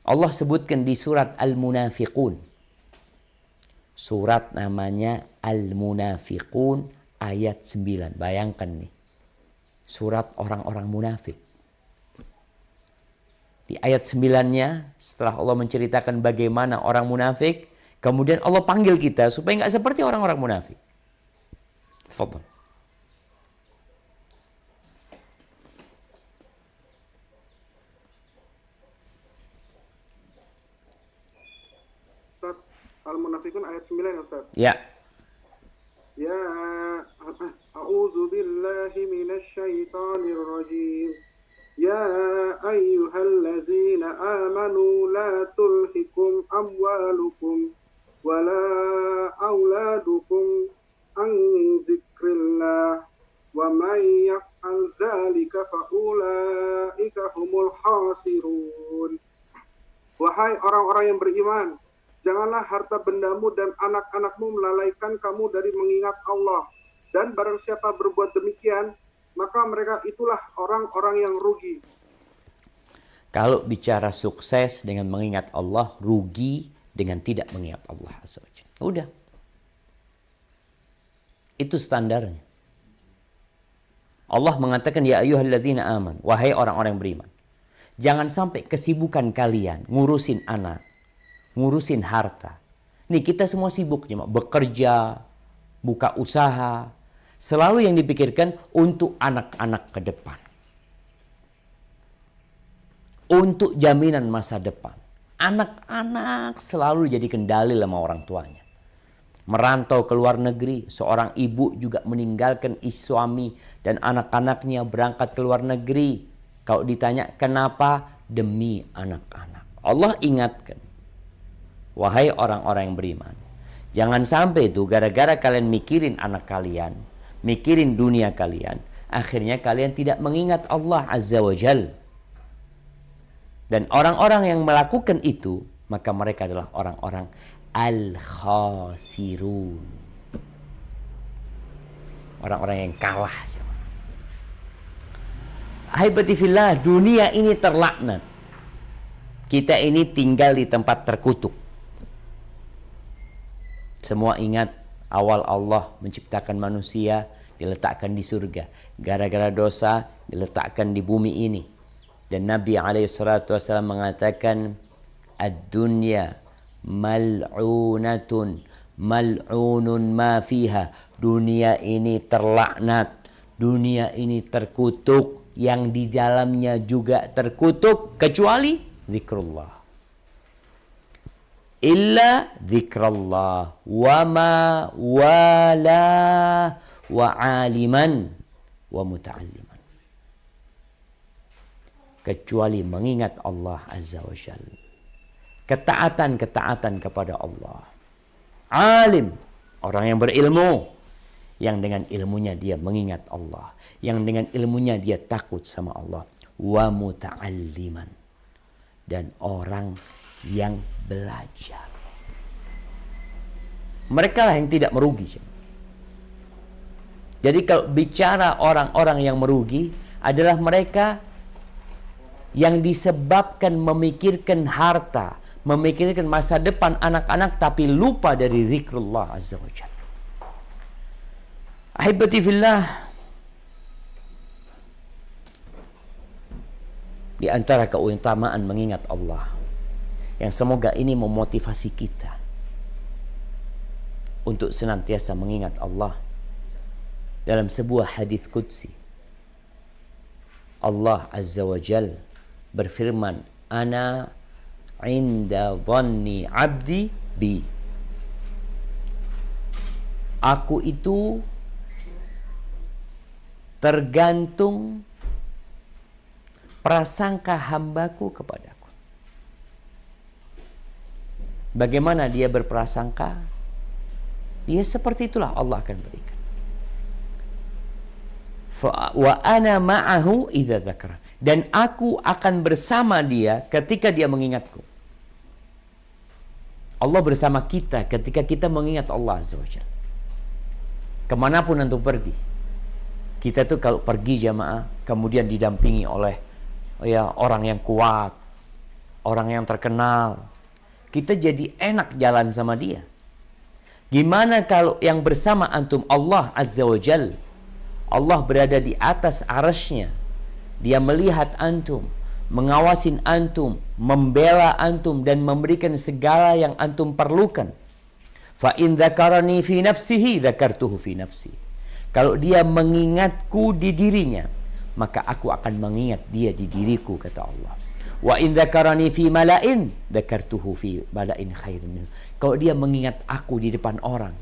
Allah sebutkan di surat Al-Munafiqun. Surat namanya Al-Munafiqun ayat 9. Bayangkan nih, surat orang-orang munafik. Di ayat 9-nya, setelah Allah menceritakan bagaimana orang munafik, kemudian Allah panggil kita supaya nggak seperti orang-orang munafik. Tafadhal. Ustaz, Al-Munafikun ayat 9 ya Ustaz. Ya. Ya, a'udzu billahi minasy syaithanir rajim. Ya ayyuhallazina amanu la tulhikum amwalukum wala auladukum an zikrillah wa may yaf'al dzalika faulaika humul khasirun. Wahai orang-orang yang beriman, janganlah harta bendamu dan anak-anakmu melalaikan kamu dari mengingat Allah. Dan barang siapa berbuat demikian, maka mereka itulah orang-orang yang rugi. Kalau bicara sukses dengan mengingat Allah, rugi dengan tidak mengingat Allah Azza wa Jalla. Udah. Itu standarnya. Allah mengatakan, ya ayyuhalladzina aman, wahai orang-orang yang beriman. Jangan sampai kesibukan kalian ngurusin anak, ngurusin harta. Nih kita semua sibuk bekerja, buka usaha. Selalu yang dipikirkan untuk anak-anak ke depan. Untuk jaminan masa depan. Anak-anak selalu jadi kendali sama orang tuanya. Merantau ke luar negeri, seorang ibu juga meninggalkan suami dan anak-anaknya berangkat ke luar negeri. Kalau ditanya kenapa? Demi anak-anak. Allah ingatkan. Wahai orang-orang yang beriman. Jangan sampai itu gara-gara kalian mikirin anak kalian, mikirin dunia kalian, akhirnya kalian tidak mengingat Allah Azza wa Jal. Dan orang-orang yang melakukan itu, maka mereka adalah orang-orang al-khasirun. Orang-orang yang kalah. Ahibati fillah, dunia ini terlaknat. Kita ini tinggal di tempat terkutuk. Semua ingat awal Allah menciptakan manusia, diletakkan di surga. Gara-gara dosa diletakkan di bumi ini. Dan Nabi SAW mengatakan, ad-dunya mal'unatun mal'unun ma fiha. Dunia ini terlaknat, dunia ini terkutuk, yang di dalamnya juga terkutuk, kecuali zikrullah. Illa zikrullah wa ma wala wa aliman wa muta'alliman. Kecuali mengingat Allah Azza wa Jalla. Ketaatan-ketaatan kepada Allah. Alim, orang yang berilmu, yang dengan ilmunya dia mengingat Allah, yang dengan ilmunya dia takut sama Allah. Wa muta'alliman, dan orang yang belajar. Mereka lah yang tidak merugi. Jadi kalau bicara orang-orang yang merugi adalah mereka yang disebabkan memikirkan harta, memikirkan masa depan anak-anak, tapi lupa dari zikrullah Azza wa Jalla. Ahibati fillah, di antara keutamaan mengingat Allah, yang semoga ini memotivasi kita untuk senantiasa mengingat Allah. Dalam sebuah hadis qudsi, Allah Azza wa Jalla berfirman, ana inda dhanni abdi bi. Aku itu tergantung prasangka hambaku kepadaku. Bagaimana dia berprasangka? Ya seperti itulah Allah akan berikan. Wa ana ma'ahu idza dzakara. Dan aku akan bersama dia ketika dia mengingatku. Allah bersama kita ketika kita mengingat Allah Azza wa Jalla. Kemanapun antum pergi, kita tuh kalau pergi jamaah, kemudian didampingi oleh orang yang kuat, orang yang terkenal, kita jadi enak jalan sama dia. Gimana kalau yang bersama antum Allah Azza wa Jal? Allah berada di atas arasy-Nya. Dia melihat antum, mengawasin antum, membela antum, dan memberikan segala yang antum perlukan. Fa in dzakarani fi nafsihi dzakartuhu fi nafsi. Kalau dia mengingatku di dirinya, maka aku akan mengingat dia di diriku, kata Allah. Wa in dzakarani fi mala'in dzakartuhu fi mala'in khairin minhu. Kalau dia mengingat aku di depan orang,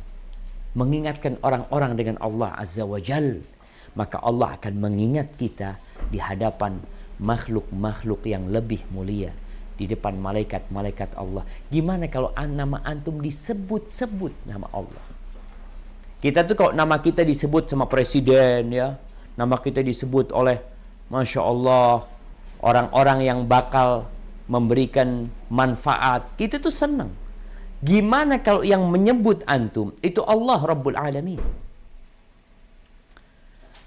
mengingatkan orang-orang dengan Allah Azza wa Jal, maka Allah akan mengingat kita di hadapan makhluk-makhluk yang lebih mulia, di depan malaikat-malaikat Allah. Gimana kalau nama antum disebut-sebut nama Allah? Kita tuh kalau nama kita disebut sama presiden ya, nama kita disebut oleh Masya Allah orang-orang yang bakal memberikan manfaat, kita tuh senang. Gimana kalau yang menyebut antum itu Allah Rabbul Alamin?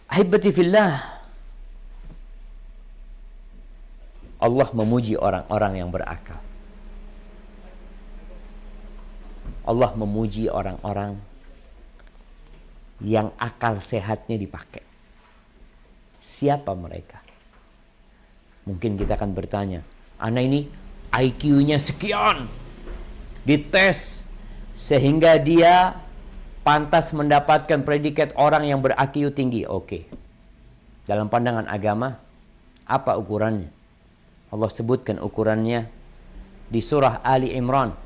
Ahibati fillah, Allah memuji orang-orang yang berakal. Allah memuji orang-orang yang akal sehatnya dipakai. Siapa mereka? Mungkin kita akan bertanya, anak ini IQ-nya sekian, dites sehingga dia pantas mendapatkan predikat orang yang ber-IQ tinggi. Oke. Dalam pandangan agama, apa ukurannya? Allah sebutkan ukurannya di surah Ali Imran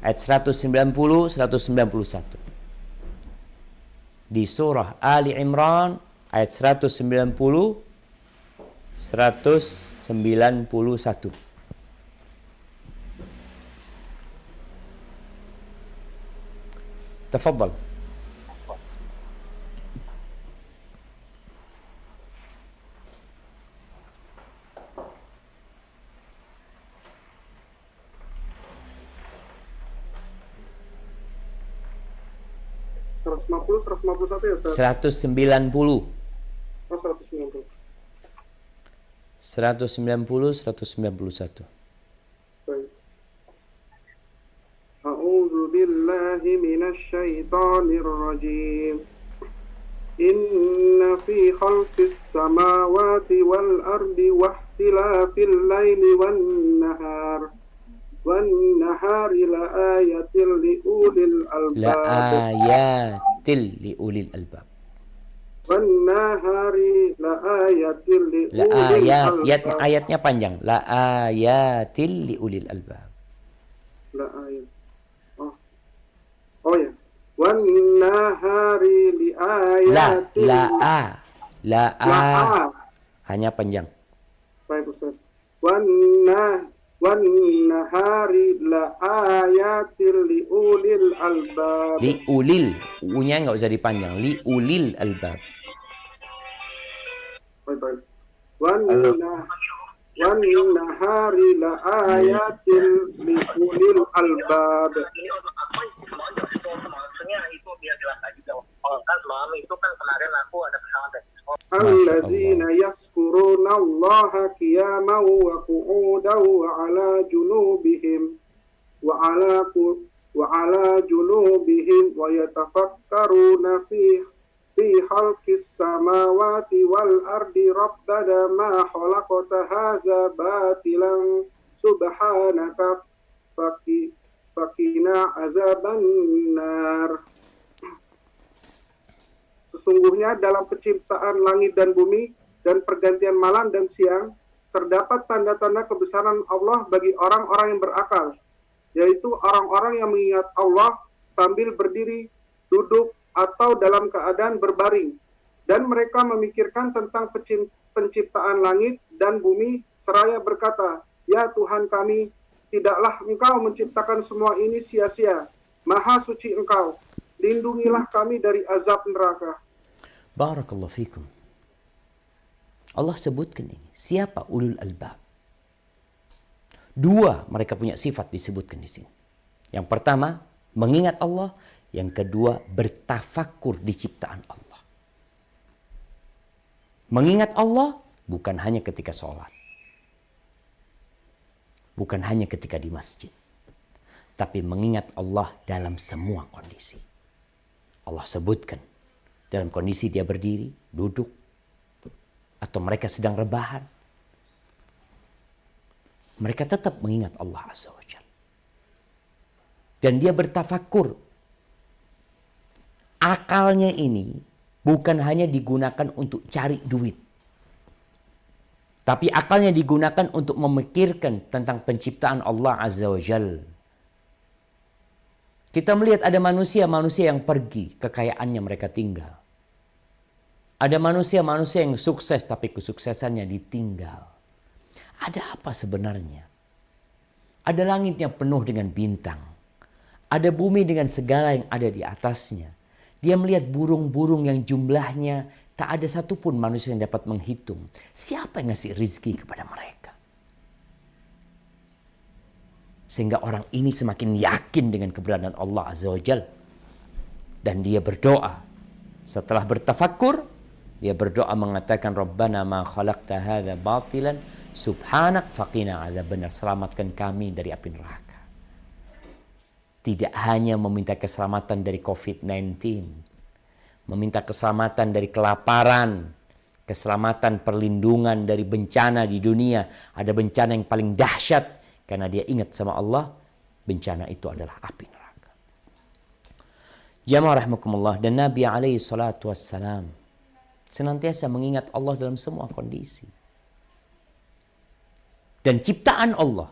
ayat 190 191. Di surah Ali Imran ayat 190 191. Tafadhal. 151 ya Ustaz? 190. Oh, 190. 191. Baik. A'udzu billahi minasy syaithanir rajim. Inna fi khalqis samawati wal ardi wa ikhtilafil laili wan nahari la ayatil liulil albab. La ayatil liulil albab. Wan nahari la ayatil liulil albab. Ayatnya panjang. La ayatil liulil albab. La ayat. Oh ya. Wan nahari li ayatil. La hanya panjang. Baik Ustaz. Wan nahari la ayatil li ulil albab. Li ulil, u-nya enggak usah dipanjang. Li ulil albab. Baik. Wan nahari la ayatil li ulil albab. Maksudnya itu biar jelas aja dong. Kan malam itu kan kemarin aku ada pesawat. Allazina yazkuruna Allaha qiyaman wa qu'udan wa ala junubihim wa yatafakkaruna fi khalqis samawati wal ardi rabbana ma khalaqta hadza batilan subhanaka fakina azaban nar. Sesungguhnya dalam penciptaan langit dan bumi dan pergantian malam dan siang terdapat tanda-tanda kebesaran Allah bagi orang-orang yang berakal, yaitu orang-orang yang mengingat Allah sambil berdiri, duduk, atau dalam keadaan berbaring, dan mereka memikirkan tentang penciptaan langit dan bumi seraya berkata, "Ya Tuhan kami, tidaklah Engkau menciptakan semua ini sia-sia. Maha suci Engkau. Lindungilah kami dari azab neraka." Barakallahu fikum. Allah sebutkan ini. Siapa ulul albab? Dua mereka punya sifat disebutkan di sini. Yang pertama, mengingat Allah. Yang kedua, bertafakur di ciptaan Allah. Mengingat Allah bukan hanya ketika sholat. Bukan hanya ketika di masjid. tapi mengingat Allah dalam semua kondisi. Allah sebutkan dalam kondisi dia berdiri, duduk, atau mereka sedang rebahan. Mereka tetap mengingat Allah Azza wa Jalla. Dan dia bertafakur. Akalnya ini bukan hanya digunakan untuk cari duit. Tapi akalnya digunakan untuk memikirkan tentang penciptaan Allah Azza wa Jalla. Kita melihat ada manusia-manusia yang pergi, kekayaannya mereka tinggal. Ada manusia-manusia yang sukses tapi kesuksesannya ditinggal. Ada apa sebenarnya? Ada langit yang penuh dengan bintang. Ada bumi dengan segala yang ada di atasnya. Dia melihat burung-burung yang jumlahnya tak ada satupun manusia yang dapat menghitung. Siapa yang ngasih rizki kepada mereka? Sehingga orang ini semakin yakin dengan keberadaan Allah Azza wa Jalla. Dan dia berdoa. Setelah bertafakur, dia berdoa mengatakan, Rabbana ma khalaqta hadza batilan subhanak faqina adzabannar. Selamatkan kami dari api neraka. Tidak hanya meminta keselamatan dari COVID-19. Meminta keselamatan dari kelaparan. Keselamatan perlindungan dari bencana di dunia. Ada bencana yang paling dahsyat. Karena dia ingat sama Allah, bencana itu adalah api neraka. Jamaah rahimakumullah, dan Nabi alaihi salatu wassalam senantiasa mengingat Allah dalam semua kondisi. Dan ciptaan Allah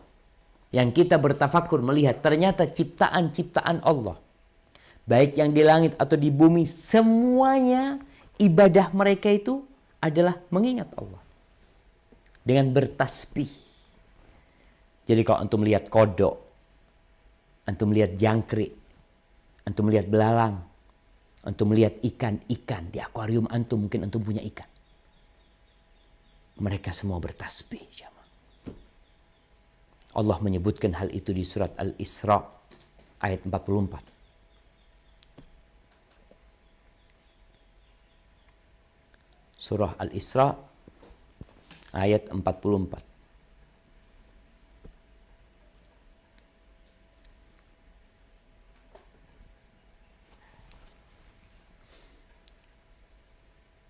yang kita bertafakur melihat, ternyata ciptaan-ciptaan Allah, baik yang di langit atau di bumi, semuanya ibadah mereka itu adalah mengingat Allah dengan bertasbih. Jadi kalau antum lihat kodok, antum lihat jangkrik, antum lihat belalang, antum lihat ikan-ikan di akuarium antum, mungkin antum punya ikan. Mereka semua bertasbih. Allah menyebutkan hal itu di surat Al-Isra ayat 44. Surah Al-Isra ayat 44.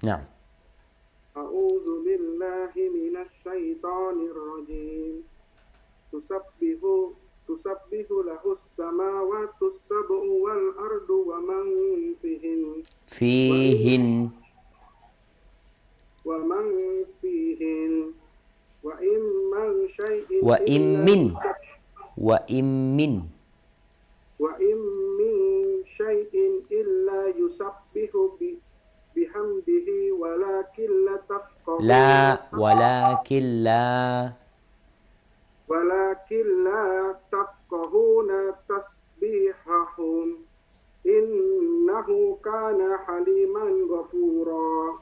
Nah. A'udzu billahi minasy syaithanir rajim. Tusabbihu lahus samawati sab'u wal ardu wa man fihin. Fihin. Wa man fihin. Wa imman syai'in. Wa immin. Wa immin. Wa immin syai'in illa yusabbihu bihamdihi walakin la tafqahuna walakin la tafqahuna tasbihahum innahu kana haliman ghafura.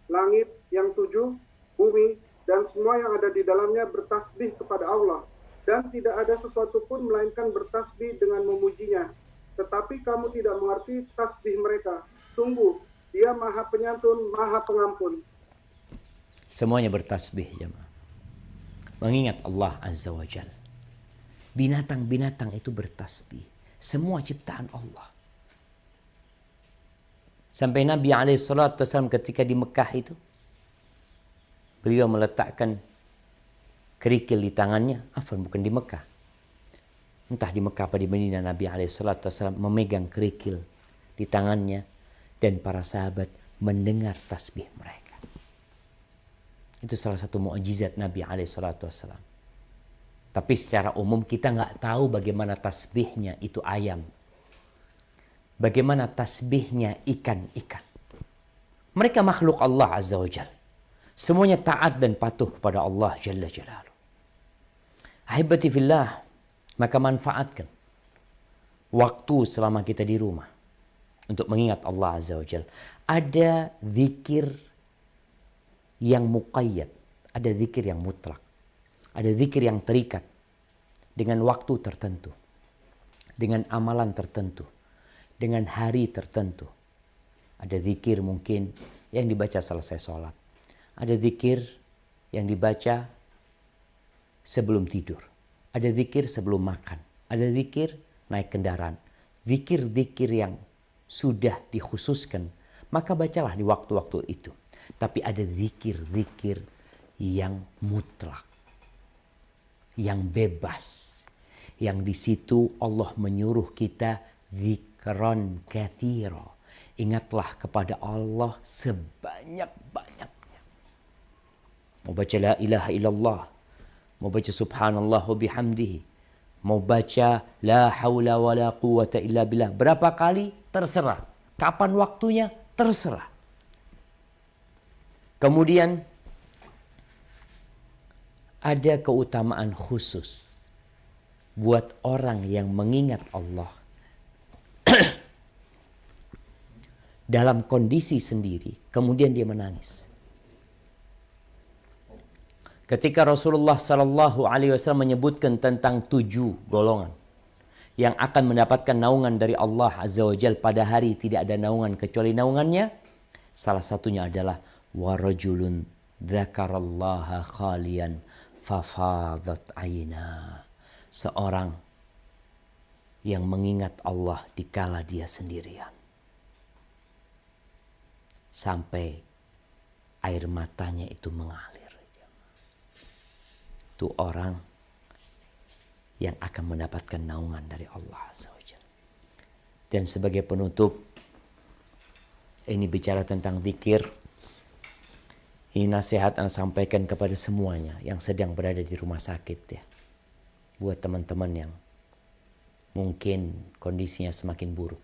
Langit yang 7, bumi dan semua yang ada di dalamnya bertasbih kepada Allah, dan tidak ada sesuatu pun melainkan bertasbih dengan memujinya. Tetapi kamu tidak mengerti tasbih mereka. Sungguh, dia maha penyantun, maha pengampun. Semuanya bertasbih, jemaah. Mengingat Allah Azza wa Jalla. Binatang-binatang itu bertasbih. Semua ciptaan Allah. Sampai Nabi SAW ketika di Mekah itu, beliau meletakkan kerikil di tangannya. Bukan di Mekah. Entah di Mekah apa di Madinah, Nabi SAW memegang kerikil di tangannya. Dan para sahabat mendengar tasbih mereka. Itu salah satu mukjizat Nabi SAW. Tapi secara umum kita nggak tahu bagaimana tasbihnya itu ayam. Bagaimana tasbihnya ikan-ikan. Mereka makhluk Allah Azza wa Jalla. Semuanya taat dan patuh kepada Allah Jalla Jalaluh. Ahibati fillah, maka manfaatkan waktu selama kita di rumah untuk mengingat Allah Azza wa Jalla. Ada zikir yang muqayyad, ada zikir yang mutlak, ada zikir yang terikat dengan waktu tertentu, dengan amalan tertentu, dengan hari tertentu. Ada zikir mungkin yang dibaca selesai sholat, ada zikir yang dibaca sebelum tidur, Ada zikir sebelum makan. Ada zikir naik kendaraan. Zikir-zikir yang sudah dikhususkan, maka bacalah di waktu-waktu itu. Tapi ada zikir-zikir yang mutlak, yang bebas, yang di situ Allah menyuruh kita zikran katsira. Ingatlah kepada Allah sebanyak-banyaknya. Mau baca la ilaha illallah, mau baca subhanallah wa bihamdihi, mau baca la haula wa la quwata illa billah. Berapa kali? Terserah. Kapan waktunya? Terserah. Kemudian ada keutamaan khusus buat orang yang mengingat Allah dalam kondisi sendiri, kemudian dia menangis. Ketika Rasulullah Sallallahu Alaihi Wasallam menyebutkan tentang 7 golongan yang akan mendapatkan naungan dari Allah Azza wa Jal pada hari tidak ada naungan kecuali naungannya, salah satunya adalah warajulun dzakarallaha khalian fafadat aina. Seorang yang mengingat Allah dikala dia sendirian, sampai air matanya itu mengalir. Itu orang yang akan mendapatkan naungan dari Allah Azza wa Jalla. Dan sebagai penutup, ini bicara tentang zikir. Ini nasihat yang sampaikan kepada semuanya yang sedang berada di rumah sakit ya. Buat teman-teman yang mungkin kondisinya semakin buruk,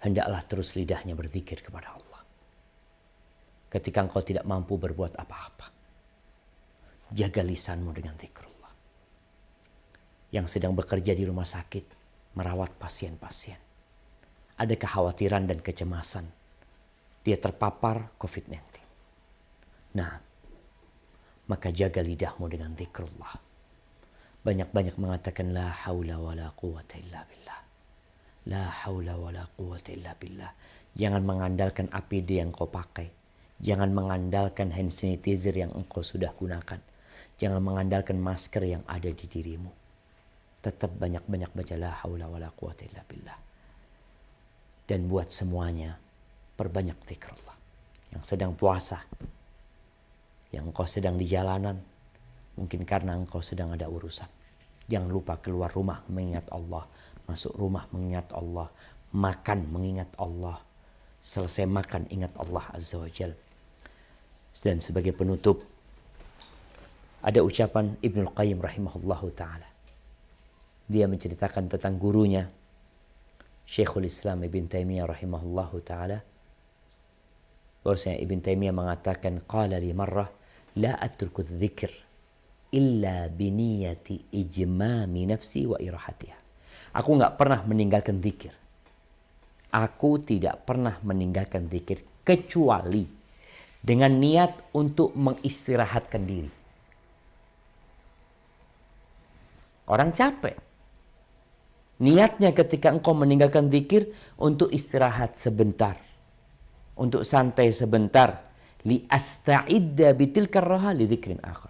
hendaklah terus lidahnya berzikir kepada Allah. Ketika engkau tidak mampu berbuat apa-apa, jaga lisanmu dengan zikrullah. Yang sedang bekerja di rumah sakit, merawat pasien-pasien, ada kekhawatiran dan kecemasan, dia terpapar COVID-19. Nah, maka jaga lidahmu dengan zikrullah. Banyak-banyak mengatakan la haula wa la quwata illa billah. La haula wa la quwata illa billah. Jangan mengandalkan APD yang kau pakai. Jangan mengandalkan hand sanitizer yang engkau sudah gunakan. Jangan mengandalkan masker yang ada di dirimu. Tetap banyak-banyak baca la haula wa la quwata illa billah. Dan buat semuanya, perbanyak zikrullah. Yang sedang puasa, yang engkau sedang di jalanan, mungkin karena engkau sedang ada urusan. Jangan lupa keluar rumah mengingat Allah, masuk rumah mengingat Allah, makan mengingat Allah, selesai makan ingat Allah Azza wa Jal. Dan sebagai penutup, ada ucapan Ibnul Qayyim rahimahullahu ta'ala. Dia menceritakan tentang gurunya, Syekhul Islam Ibn Taimiyah rahimahullahu ta'ala. Bahwasanya Ibn Taimiyah mengatakan, qala li marrah la atruku dzikr illa biniyati ijmami nafsi wa irahatiha. Aku enggak pernah meninggalkan zikir. Aku tidak pernah meninggalkan zikir kecuali dengan niat untuk mengistirahatkan diri. Orang capek. Niatnya ketika engkau meninggalkan zikir untuk istirahat sebentar, untuk santai sebentar, li asta'idda bitilkar raha li dzikrin akhar.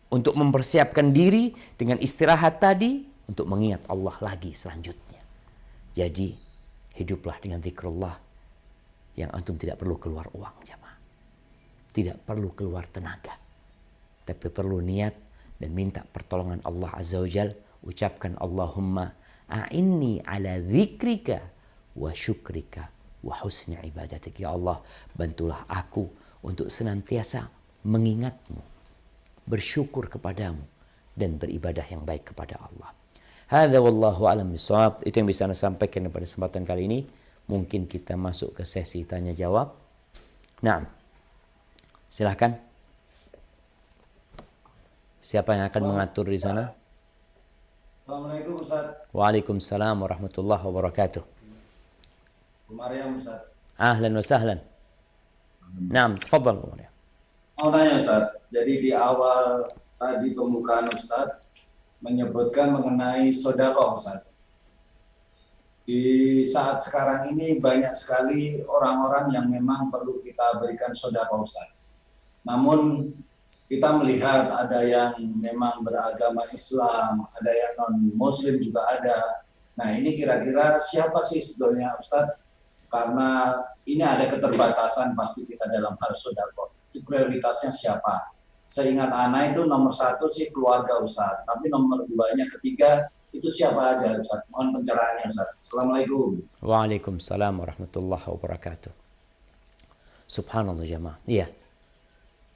Untuk mempersiapkan diri dengan istirahat tadi untuk mengingat Allah lagi selanjutnya. Jadi hiduplah dengan zikrullah yang antum tidak perlu keluar uang jamaah. Tidak perlu keluar tenaga. Tapi perlu niat dan minta pertolongan Allah Azza wa Jal. Ucapkan Allahumma a'inni ala zikrika wa syukrika wa husni ibadatik. Ya Allah, bantulah aku untuk senantiasa mengingatmu, bersyukur kepadamu, dan beribadah yang baik kepada Allah. Hadza wallahu a'lam bishawab. Itu yang bisa saya sampaikan pada kesempatan kali ini. Mungkin kita masuk ke sesi tanya jawab. Nah, silahkan. Siapa yang akan mengatur di sana? Assalamualaikum Ustaz. Waalaikumsalam warahmatullahi wabarakatuh. Bu Maryam Ustaz. Ahlan wa sahlan. Naam, tafadhal Bu Maryam. Mau nanya Ustaz, jadi di awal tadi pembukaan Ustaz menyebutkan mengenai sedekah Ustaz. Di saat sekarang ini banyak sekali orang-orang yang memang perlu kita berikan sedekah Ustaz. Namun kita melihat ada yang memang beragama Islam, ada yang non-Muslim juga ada. Nah ini kira-kira siapa sih sebetulnya Ustadz? Karena ini ada keterbatasan pasti kita dalam hal sedekah. Itu prioritasnya siapa? Seingat Ana itu nomor 1 sih keluarga Ustadz, tapi nomor 2-nya, ketiga itu siapa aja Ustadz? Mohon pencerahannya Ustadz. Assalamualaikum. Waalaikumsalam warahmatullahi wabarakatuh. Subhanallah jemaah. Iya.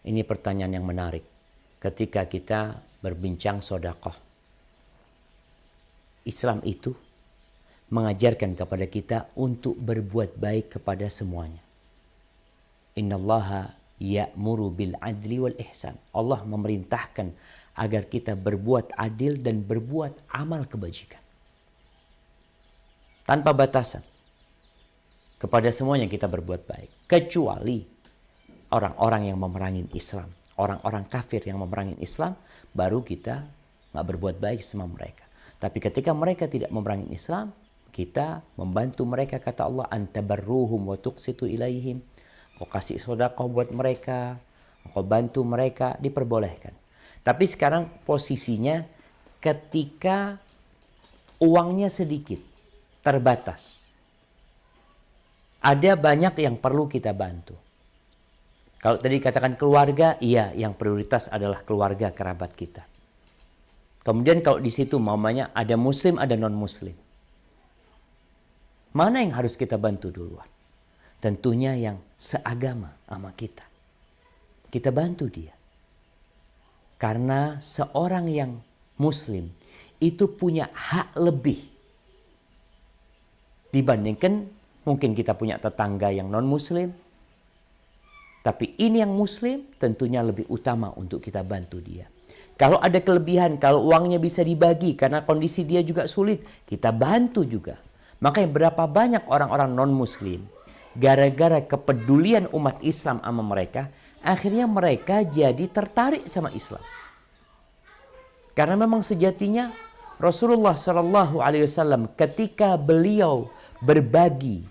Ini pertanyaan yang menarik. Ketika kita berbincang sedekah. Islam itu mengajarkan kepada kita untuk berbuat baik kepada semuanya. Innallaha ya'muru bil adli wal ihsan. Allah memerintahkan agar kita berbuat adil dan berbuat amal kebajikan. Tanpa batasan. Kepada semuanya kita berbuat baik. Kecuali orang-orang yang memerangi Islam. Orang-orang kafir yang memerangi Islam, baru kita nggak berbuat baik sama mereka. Tapi ketika mereka tidak memerangi Islam, kita membantu mereka, kata Allah, antabarruhum wa tuqsitu ilaihim. Kau kasih sedekah buat mereka, kau bantu mereka, diperbolehkan. Tapi sekarang posisinya ketika uangnya sedikit, terbatas. Ada banyak yang perlu kita bantu. Kalau tadi katakan keluarga, iya, yang prioritas adalah keluarga kerabat kita. Kemudian kalau di situ mamanya ada muslim, ada non-muslim. Mana yang harus kita bantu duluan? Tentunya yang seagama sama kita. Kita bantu dia. Karena seorang yang muslim itu punya hak lebih dibandingkan mungkin kita punya tetangga yang non-muslim. Tapi ini yang muslim tentunya lebih utama untuk kita bantu dia. Kalau ada kelebihan, kalau uangnya bisa dibagi karena kondisi dia juga sulit, kita bantu juga. Makanya berapa banyak orang-orang non-muslim, gara-gara kepedulian umat Islam sama mereka, akhirnya mereka jadi tertarik sama Islam. Karena memang sejatinya Rasulullah SAW ketika beliau berbagi,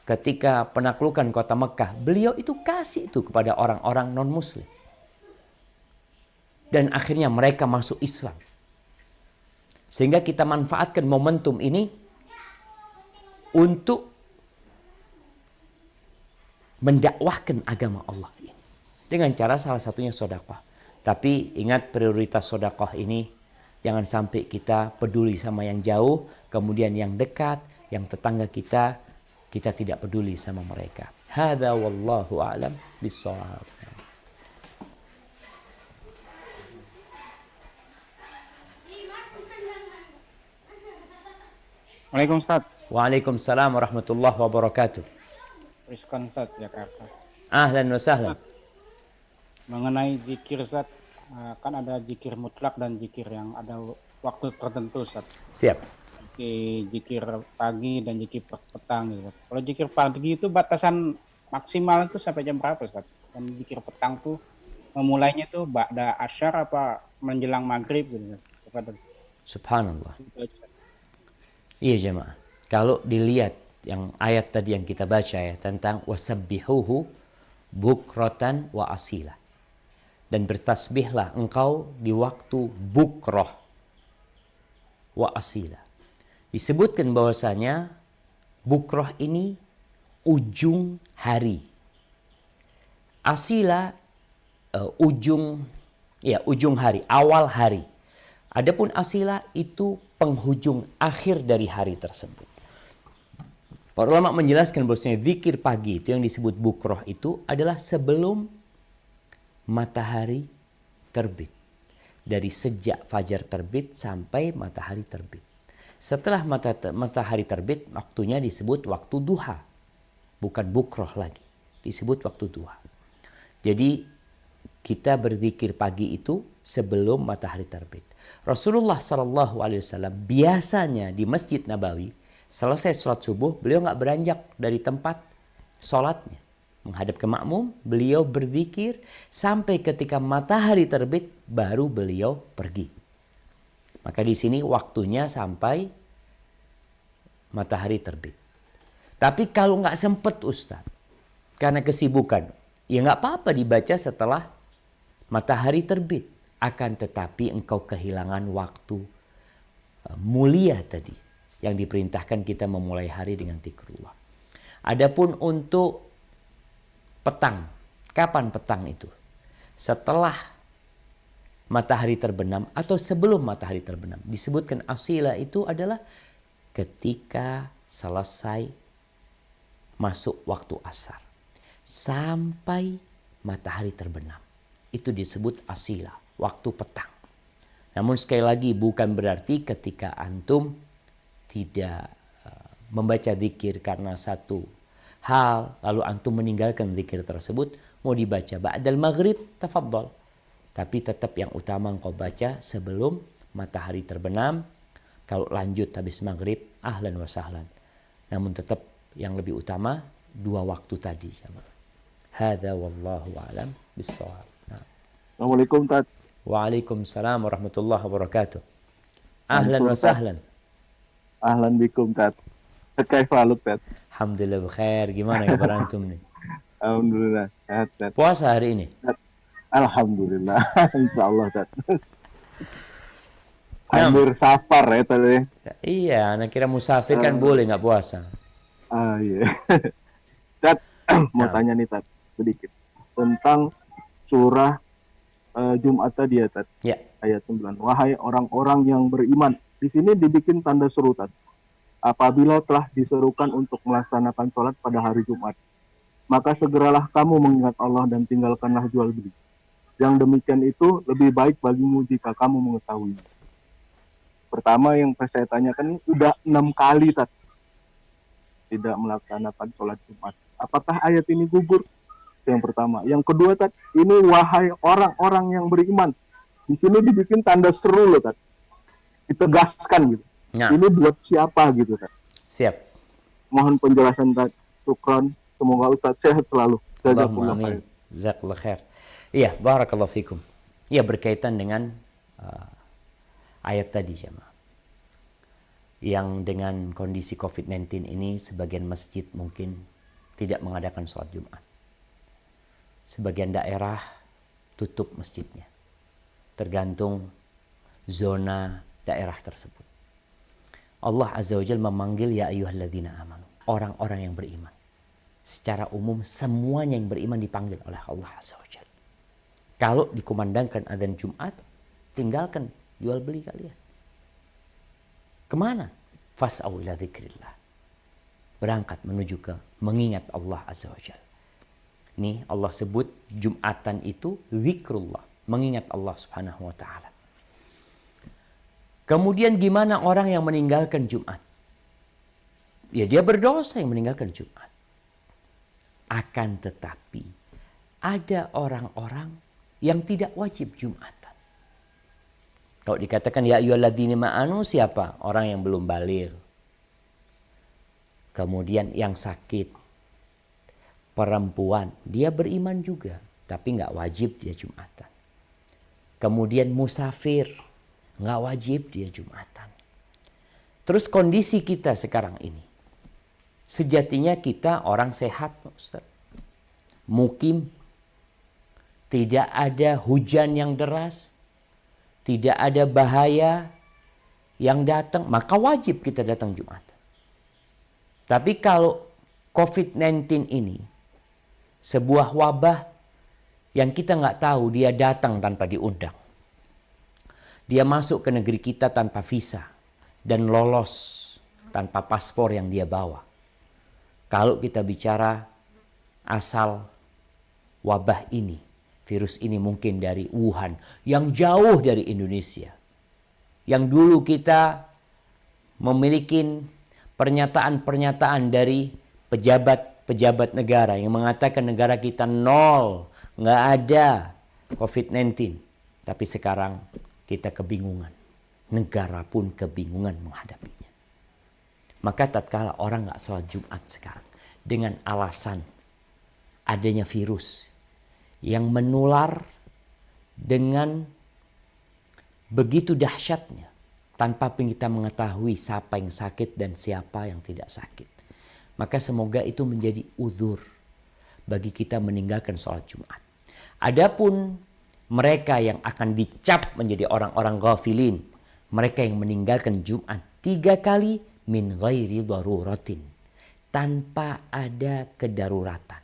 ketika penaklukan kota Mekah, beliau itu kasih itu kepada orang-orang non-muslim. Dan akhirnya mereka masuk Islam. Sehingga kita manfaatkan momentum ini untuk mendakwahkan agama Allah ini. Dengan cara salah satunya sedekah. Tapi ingat prioritas sedekah ini, jangan sampai kita peduli sama yang jauh, kemudian yang dekat, yang tetangga kita tidak peduli sama mereka. Hadza wallahu a'lam bissawab. Waalaikumsalam Ustaz. Waalaikumsalam warahmatullahi wabarakatuh. Rizkan Ustaz, Jakarta. Ahlan wa sahlan. Mengenai zikir Ustaz, kan ada zikir mutlak dan zikir yang ada waktu tertentu Ustaz. Siap. Zikir pagi dan zikir petang gitu. Kalau zikir pagi itu batasan maksimal itu sampai jam berapa Ustaz? Dan zikir petang tuh memulainya tuh ba'da asyar apa menjelang maghrib gitu. Subhanallah. Iya jemaah. Kalau dilihat yang ayat tadi yang kita baca ya tentang wasabbihuhu bukratan wa asila. Dan bertasbihlah engkau di waktu bukroh wa asila. Disebutkan bahwasanya bukroh ini ujung hari. Asila ujung hari, awal hari. Adapun asila itu penghujung akhir dari hari tersebut. Para ulama menjelaskan bahwasanya zikir pagi itu yang disebut bukroh itu adalah sebelum matahari terbit. Dari sejak fajar terbit sampai matahari terbit. Setelah matahari terbit, waktunya disebut waktu duha. Bukan bukroh lagi. Disebut waktu duha. Jadi kita berzikir pagi itu sebelum matahari terbit. Rasulullah SAW biasanya di Masjid Nabawi, selesai sholat subuh, beliau nggak beranjak dari tempat sholatnya. Menghadap ke makmum, beliau berzikir sampai ketika matahari terbit, baru beliau pergi. Maka di sini waktunya sampai matahari terbit. Tapi kalau nggak sempat Ustaz, karena kesibukan, ya nggak apa-apa dibaca setelah matahari terbit. Akan tetapi engkau kehilangan waktu mulia tadi yang diperintahkan kita memulai hari dengan zikrullah. Adapun untuk petang, kapan petang itu? Setelah matahari terbenam atau sebelum matahari terbenam. Disebutkan asila itu adalah ketika selesai masuk waktu asar sampai matahari terbenam. Itu disebut asila, waktu petang. Namun sekali lagi bukan berarti ketika antum tidak membaca zikir karena satu hal lalu antum meninggalkan zikir tersebut, mau dibaca ba'dal maghrib, tafadhal. Tapi tetap yang utama engkau baca sebelum matahari terbenam. Kalau lanjut habis maghrib, ahlan wa sahlan. Namun tetap yang lebih utama dua waktu tadi. Hadza wallahu a'lam bissawab. Assalamualaikum Tat. Waalaikumsalam warahmatullahi wabarakatuh. Ahlan wa sahlan. Ahlan bikum Tat. Kaifa haluk Tat? Alhamdulillah bkhair. Gimana kabar antum nih? Alhamdulillah sehat Tat. Puasa hari ini? Alhamdulillah. Insyaallah Tat. Hampir safar ya tadi. Iya, anak kira musafir kan boleh nggak puasa. Ah iya. Tat, mau tanya nih Tat sedikit tentang surah Jumat tadi ya Tat. Ya. Ayat 9. Wahai orang-orang yang beriman. Di sini dibikin tanda seru Tat. Apabila telah diserukan untuk melaksanakan sholat pada hari Jumat, maka segeralah kamu mengingat Allah dan tinggalkanlah jual beli. Yang demikian itu lebih baik bagimu jika kamu mengetahui. Pertama yang saya tanyakan ini udah 6 kali Tat tidak melaksanakan sholat Jumat. Apakah ayat ini gugur? Yang pertama. Yang kedua Tat, ini wahai orang-orang yang beriman. Di sini dibikin tanda seru loh Tat. Ditegaskan gitu. Nah. Ini buat siapa gitu Tat. Siap. Mohon penjelasan Tat. Syukran. Semoga Ustaz sehat selalu. Allahumma amin. Jazakallah khair. Iya, barakallahu fikum. Iya, berkaitan dengan ayat tadi jemaah. Yang dengan kondisi COVID-19 ini sebagian masjid mungkin tidak mengadakan sholat Jumat. Sebagian daerah tutup masjidnya. Tergantung zona daerah tersebut. Allah Azza wa Jalla memanggil ya ayyuhalladzina amanu. Orang-orang yang beriman. Secara umum semuanya yang beriman dipanggil oleh Allah Azza wa Jalla. Kalau dikumandangkan adzan Jumat, tinggalkan jual beli kalian. Kemana? Fas'au ila dzikrillah. Berangkat menuju ke mengingat Allah Azza wa Jalla. Nih Allah sebut Jumatan itu zikrullah, mengingat Allah Subhanahu wa taala. Kemudian gimana orang yang meninggalkan Jumat? Ya dia berdosa yang meninggalkan Jumat. Akan tetapi ada orang-orang yang tidak wajib Jumatan. Kalau dikatakan ya ayyuhalladzina ma'anu, siapa? Orang yang belum baligh. Kemudian yang sakit, perempuan, dia beriman juga, tapi nggak wajib dia Jumatan. Kemudian musafir, nggak wajib dia Jumatan. Terus kondisi kita sekarang ini, sejatinya kita orang sehat, Ustaz. Mukim, tidak ada hujan yang deras, tidak ada bahaya yang datang, maka wajib kita datang Jumatan. Tapi kalau COVID-19 ini sebuah wabah yang kita nggak tahu, dia datang tanpa diundang. Dia masuk ke negeri kita tanpa visa dan lolos tanpa paspor yang dia bawa. Kalau kita bicara asal wabah ini, virus ini mungkin dari Wuhan yang jauh dari Indonesia. Yang dulu kita memiliki pernyataan-pernyataan dari pejabat negara yang mengatakan negara kita nol, nggak ada COVID-19. Tapi sekarang kita kebingungan. Negara pun kebingungan menghadapinya. Maka tatkala orang nggak sholat Jumat sekarang dengan alasan adanya virus yang menular dengan begitu dahsyatnya tanpa kita mengetahui siapa yang sakit dan siapa yang tidak sakit. Maka semoga itu menjadi uzur bagi kita meninggalkan sholat Jumat. Adapun mereka yang akan dicap menjadi orang-orang ghafilin, mereka yang meninggalkan Jumat 3 kali min ghairi daruratin, tanpa ada kedaruratan.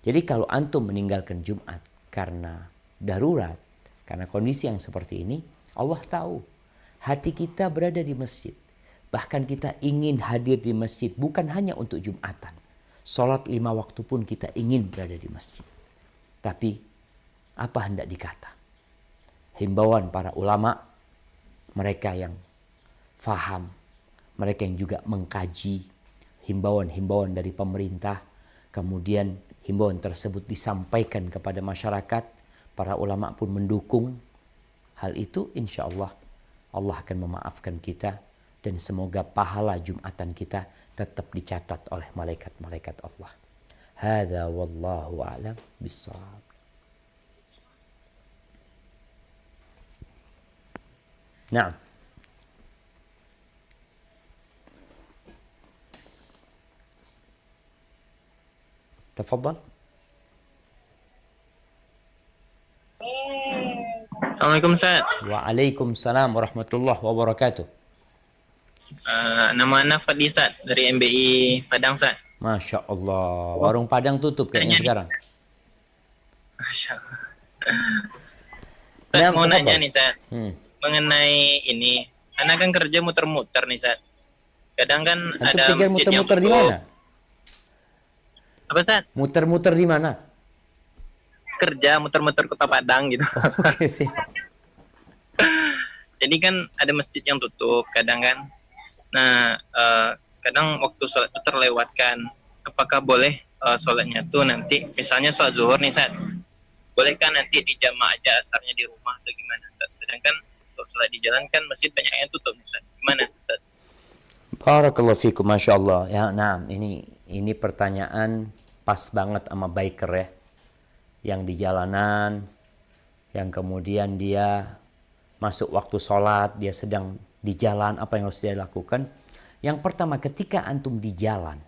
Jadi kalau antum meninggalkan Jumat karena darurat, karena kondisi yang seperti ini, Allah tahu hati kita berada di masjid. Bahkan kita ingin hadir di masjid bukan hanya untuk Jumatan. Sholat 5 waktu pun kita ingin berada di masjid. Tapi apa hendak dikata? Himbauan para ulama, mereka yang faham, mereka yang juga mengkaji himbauan-himbauan dari pemerintah, kemudian himbauan tersebut disampaikan kepada masyarakat, para ulama pun mendukung hal itu, insya Allah Allah akan memaafkan kita dan semoga pahala Jumatan kita tetap dicatat oleh malaikat-malaikat Allah. Hadza wallahu a'lam bissawab. Naam. Tafadhal. Assalamualaikum Ustaz. Waalaikumsalam warahmatullahi wabarakatuh. Nama Ana Fadli Ustaz dari MBI Padang Ustaz. Masya Allah. Warung Padang tutup kayaknya sekarang. Masya Allah. Ustaz, mau nanya nih Ustaz. Mengenai ini. Ana kan kerja muter-muter nih Ustaz. Kadang kan Antum ada pikir masjid yang muter-muter di tutup. mana? Apa Ustaz? Muter-muter di mana? Kerja muter-muter kota Padang gitu. Oke, sih. Jadi kan ada masjid yang tutup kadang kan. Nah, kadang waktu sholat itu terlewatkan. Apakah boleh sholatnya tuh nanti, misalnya sholat zuhur nih Ustaz, bolehkah nanti dijamaah aja asarnya di rumah atau gimana Ustaz? Sedangkan untuk sholat di jalan kan masjid banyak yang tutup nih Ustaz. Gimana Ustaz? Barakallahu fikum, Masya Allah. Ya, nah, ini pertanyaan pas banget sama biker ya. Yang di jalanan, yang kemudian dia masuk waktu sholat, dia sedang di jalan, apa yang harus dia lakukan? Yang pertama, ketika antum di jalan,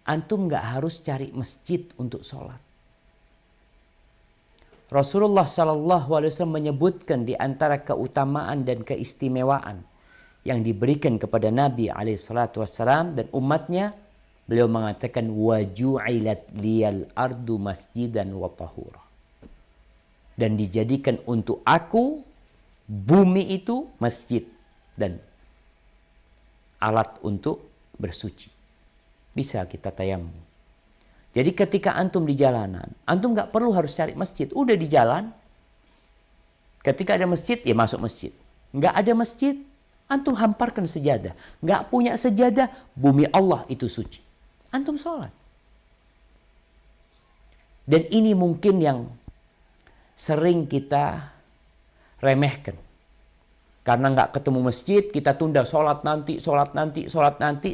antum nggak harus cari masjid untuk sholat. Rasulullah SAW menyebutkan di antara keutamaan dan keistimewaan yang diberikan kepada Nabi SAW dan umatnya, beliau mengatakan waju'ilat liyal ardu masjidan wa tahura. Dan dijadikan untuk aku bumi itu masjid dan alat untuk bersuci. Bisa kita tayamum. Jadi ketika antum di jalanan, antum nggak perlu harus cari masjid. Udah di jalan, ketika ada masjid, ya masuk masjid. Nggak ada masjid, antum hamparkan sejadah. Nggak punya sejadah, bumi Allah itu suci. Antum sholat. Dan ini mungkin yang sering kita remehkan. Karena nggak ketemu masjid, kita tunda sholat nanti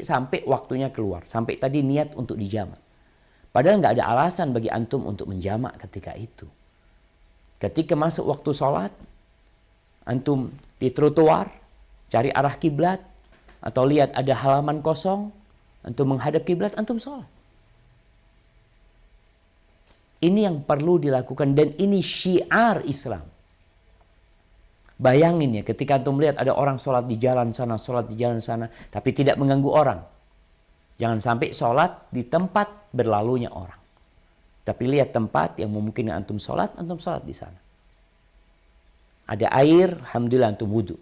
sampai waktunya keluar. Sampai tadi niat untuk dijamak. Padahal nggak ada alasan bagi antum untuk menjamak ketika itu. Ketika masuk waktu sholat, antum di trotoar, cari arah kiblat, atau lihat ada halaman kosong, antum menghadap kiblat, antum sholat. Ini yang perlu dilakukan dan ini syiar Islam. Bayangin ya, ketika antum melihat ada orang sholat di jalan sana, tapi tidak mengganggu orang. Jangan sampai sholat di tempat berlalunya orang. Tapi lihat tempat yang memungkinkan antum sholat di sana. Ada air, alhamdulillah antum wudhu.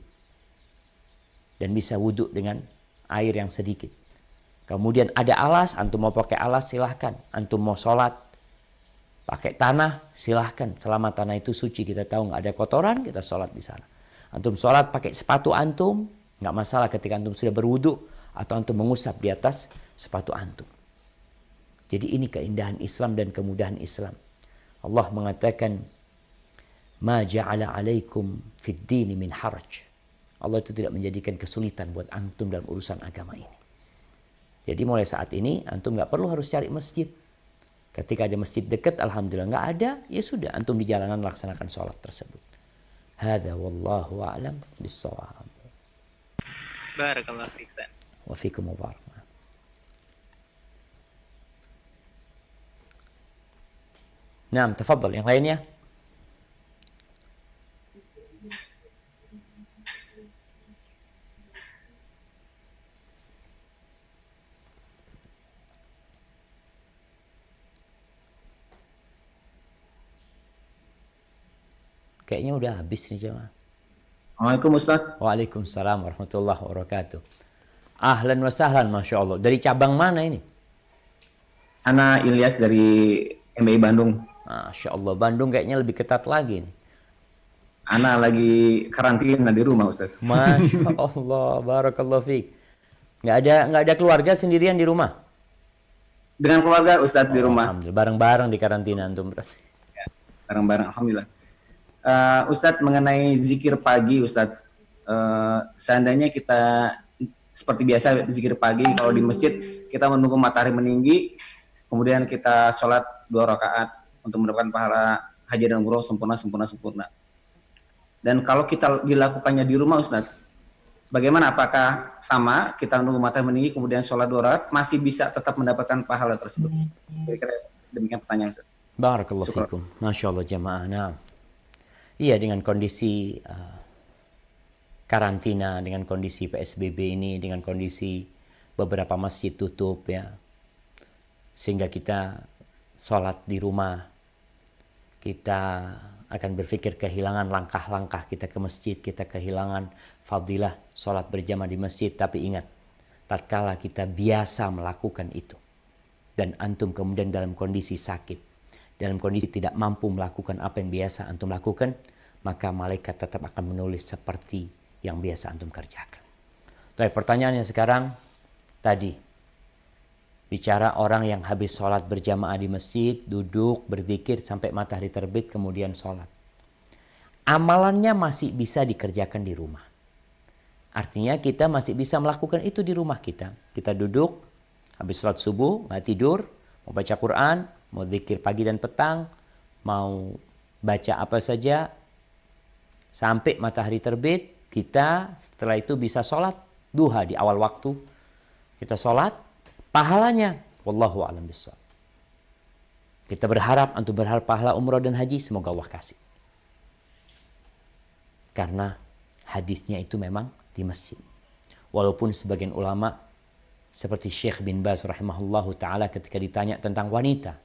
Dan bisa wudhu dengan air yang sedikit. Kemudian ada alas, antum mau pakai alas silahkan. Antum mau sholat pakai tanah silahkan. Selama tanah itu suci, kita tahu nggak ada kotoran, kita sholat di sana. Antum sholat pakai sepatu antum, nggak masalah ketika antum sudah berwudhu atau antum mengusap di atas sepatu antum. Jadi ini keindahan Islam dan kemudahan Islam. Allah mengatakan, "Ma ja'ala 'alaikum fid dini min haraj." Allah itu tidak menjadikan kesulitan buat antum dalam urusan agama ini. Jadi mulai saat ini antum nggak perlu harus cari masjid. Ketika ada masjid dekat, alhamdulillah. Nggak ada, ya sudah antum di jalanan laksanakan sholat tersebut. Hadza wallahu a'lam bissawab. Barakallahu fiik. Wa fikum mubarak. Naam, tafadhal yang lainnya. Kayaknya udah habis nih jemaah. Assalamualaikum Ustaz. Waalaikumsalam warahmatullahi wabarakatuh. Ahlan wa sahlan, Masya Allah. Dari cabang mana ini? Ana Ilyas dari MBI Bandung. Masya Allah, Bandung kayaknya lebih ketat lagi nih. Ana lagi karantina di rumah Ustaz. Masya Allah, barakallahu fiik. Nggak ada keluarga sendirian di rumah? Dengan keluarga Ustaz di rumah. Alhamdulillah, bareng-bareng di karantina antum berarti. Bareng-bareng, alhamdulillah. Ustadz, mengenai zikir pagi Ustadz, seandainya kita seperti biasa zikir pagi, kalau di masjid kita menunggu matahari meninggi, kemudian kita sholat 2 rakaat untuk mendapatkan pahala haji dan umroh sempurna. Dan kalau kita dilakukannya di rumah Ustadz, bagaimana? Apakah sama kita menunggu matahari meninggi kemudian sholat 2 rakaat masih bisa tetap mendapatkan pahala tersebut? Kira-kira demikian pertanyaan Ustadz. Barakallahu fikum. Masya Allah jamaah. Nah, iya, dengan kondisi karantina, dengan kondisi PSBB ini, dengan kondisi beberapa masjid tutup ya, sehingga kita sholat di rumah, kita akan berpikir kehilangan langkah-langkah kita ke masjid, kita kehilangan fadilah sholat berjamaah di masjid. Tapi ingat, tatkala kita biasa melakukan itu, dan antum kemudian dalam kondisi sakit, dalam kondisi tidak mampu melakukan apa yang biasa antum lakukan, maka malaikat tetap akan menulis seperti yang biasa antum kerjakan. Tapi pertanyaannya sekarang, tadi bicara orang yang habis sholat berjamaah di masjid, duduk, berzikir sampai matahari terbit, kemudian sholat. Amalannya masih bisa dikerjakan di rumah. Artinya kita masih bisa melakukan itu di rumah kita. Kita duduk, habis sholat subuh, nggak tidur, mau baca Quran, mau zikir pagi dan petang, mau baca apa saja, sampai matahari terbit, kita setelah itu bisa sholat duha di awal waktu. Kita sholat, pahalanya, wallahu a'lam bishawab. Kita berharap, antum berharap pahala umrah dan haji, semoga Allah kasih. Karena hadisnya itu memang di masjid. Walaupun sebagian ulama, seperti Syekh bin Baz rahimahullahu ta'ala ketika ditanya tentang wanita